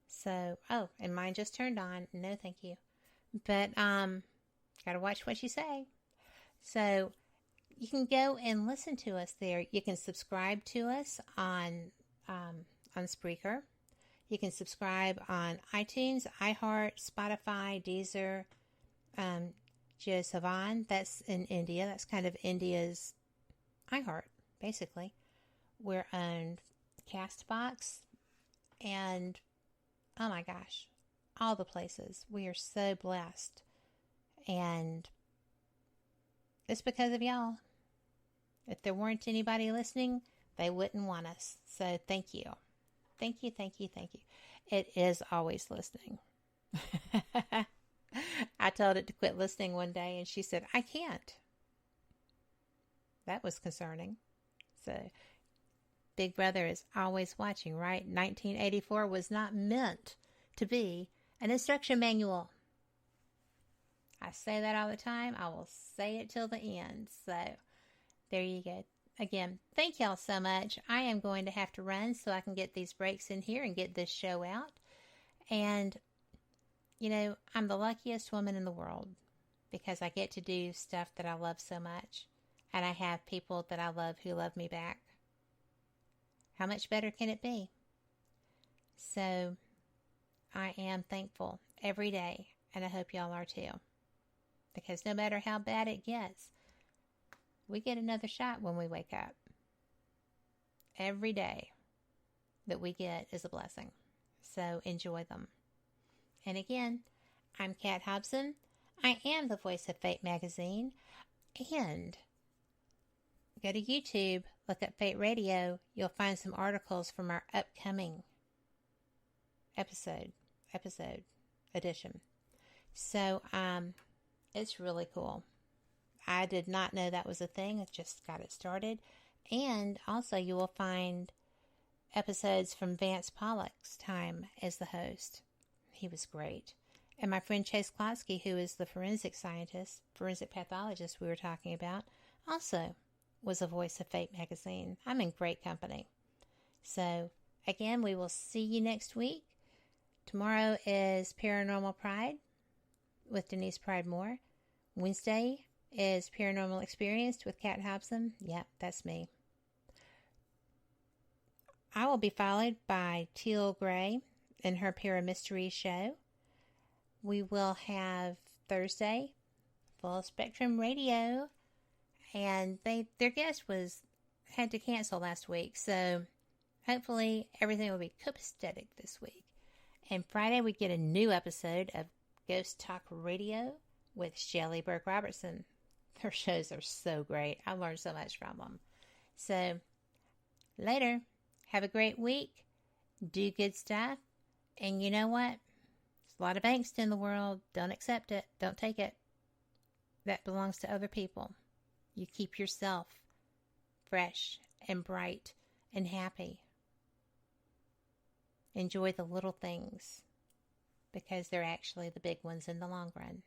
So, and mine just turned on. No, thank you. But, gotta watch what you say. So, you can go and listen to us there. You can subscribe to us on Spreaker. You can subscribe on iTunes, iHeart, Spotify, Deezer, Joe Savan. That's in India. That's kind of India's iHeart, basically. We're on Castbox and, oh my gosh, all the places. We are so blessed. And it's because of y'all. If there weren't anybody listening, they wouldn't want us. So thank you. Thank you, thank you, thank you. It is always listening. I told it to quit listening one day and she said, I can't. That was concerning. So Big Brother is always watching, right? 1984 was not meant to be an instruction manual. I say that all the time. I will say it till the end. So, there you go. Again, thank y'all so much. I am going to have to run so I can get these breaks in here and get this show out. And, you know, I'm the luckiest woman in the world because I get to do stuff that I love so much. And I have people that I love who love me back. How much better can it be? So, I am thankful every day. And I hope y'all are too. Because no matter how bad it gets, we get another shot when we wake up. Every day that we get is a blessing. So enjoy them. And again, I'm Kat Hobson. I am the voice of Fate Magazine. And go to YouTube, look up Fate Radio. You'll find some articles from our upcoming episode edition. So, it's really cool. I did not know that was a thing. I just got it started. And also you will find episodes from Vance Pollock's time as the host. He was great. And my friend Chase Klotsky, who is the forensic scientist, forensic pathologist we were talking about, also was a voice of Fate Magazine. I'm in great company. So, again, we will see you next week. Tomorrow is Paranormal Pride with Denise Pride Moore. Wednesday is Paranormal Experienced with Kat Hobson. Yep, that's me. I will be followed by Teal Gray in her Paramystery show. We will have Thursday, Full Spectrum Radio, and their guest had to cancel last week, so hopefully everything will be copacetic this week. And Friday we get a new episode of Ghost Talk Radio with Shelley Burke Robertson. Her shows are so great. I learned so much from them. So, later. Have a great week. Do good stuff. And you know what? There's a lot of angst in the world. Don't accept it. Don't take it. That belongs to other people. You keep yourself fresh and bright and happy. Enjoy the little things because they're actually the big ones in the long run.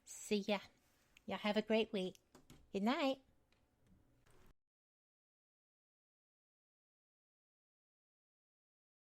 See ya. Y'all have a great week. Good night.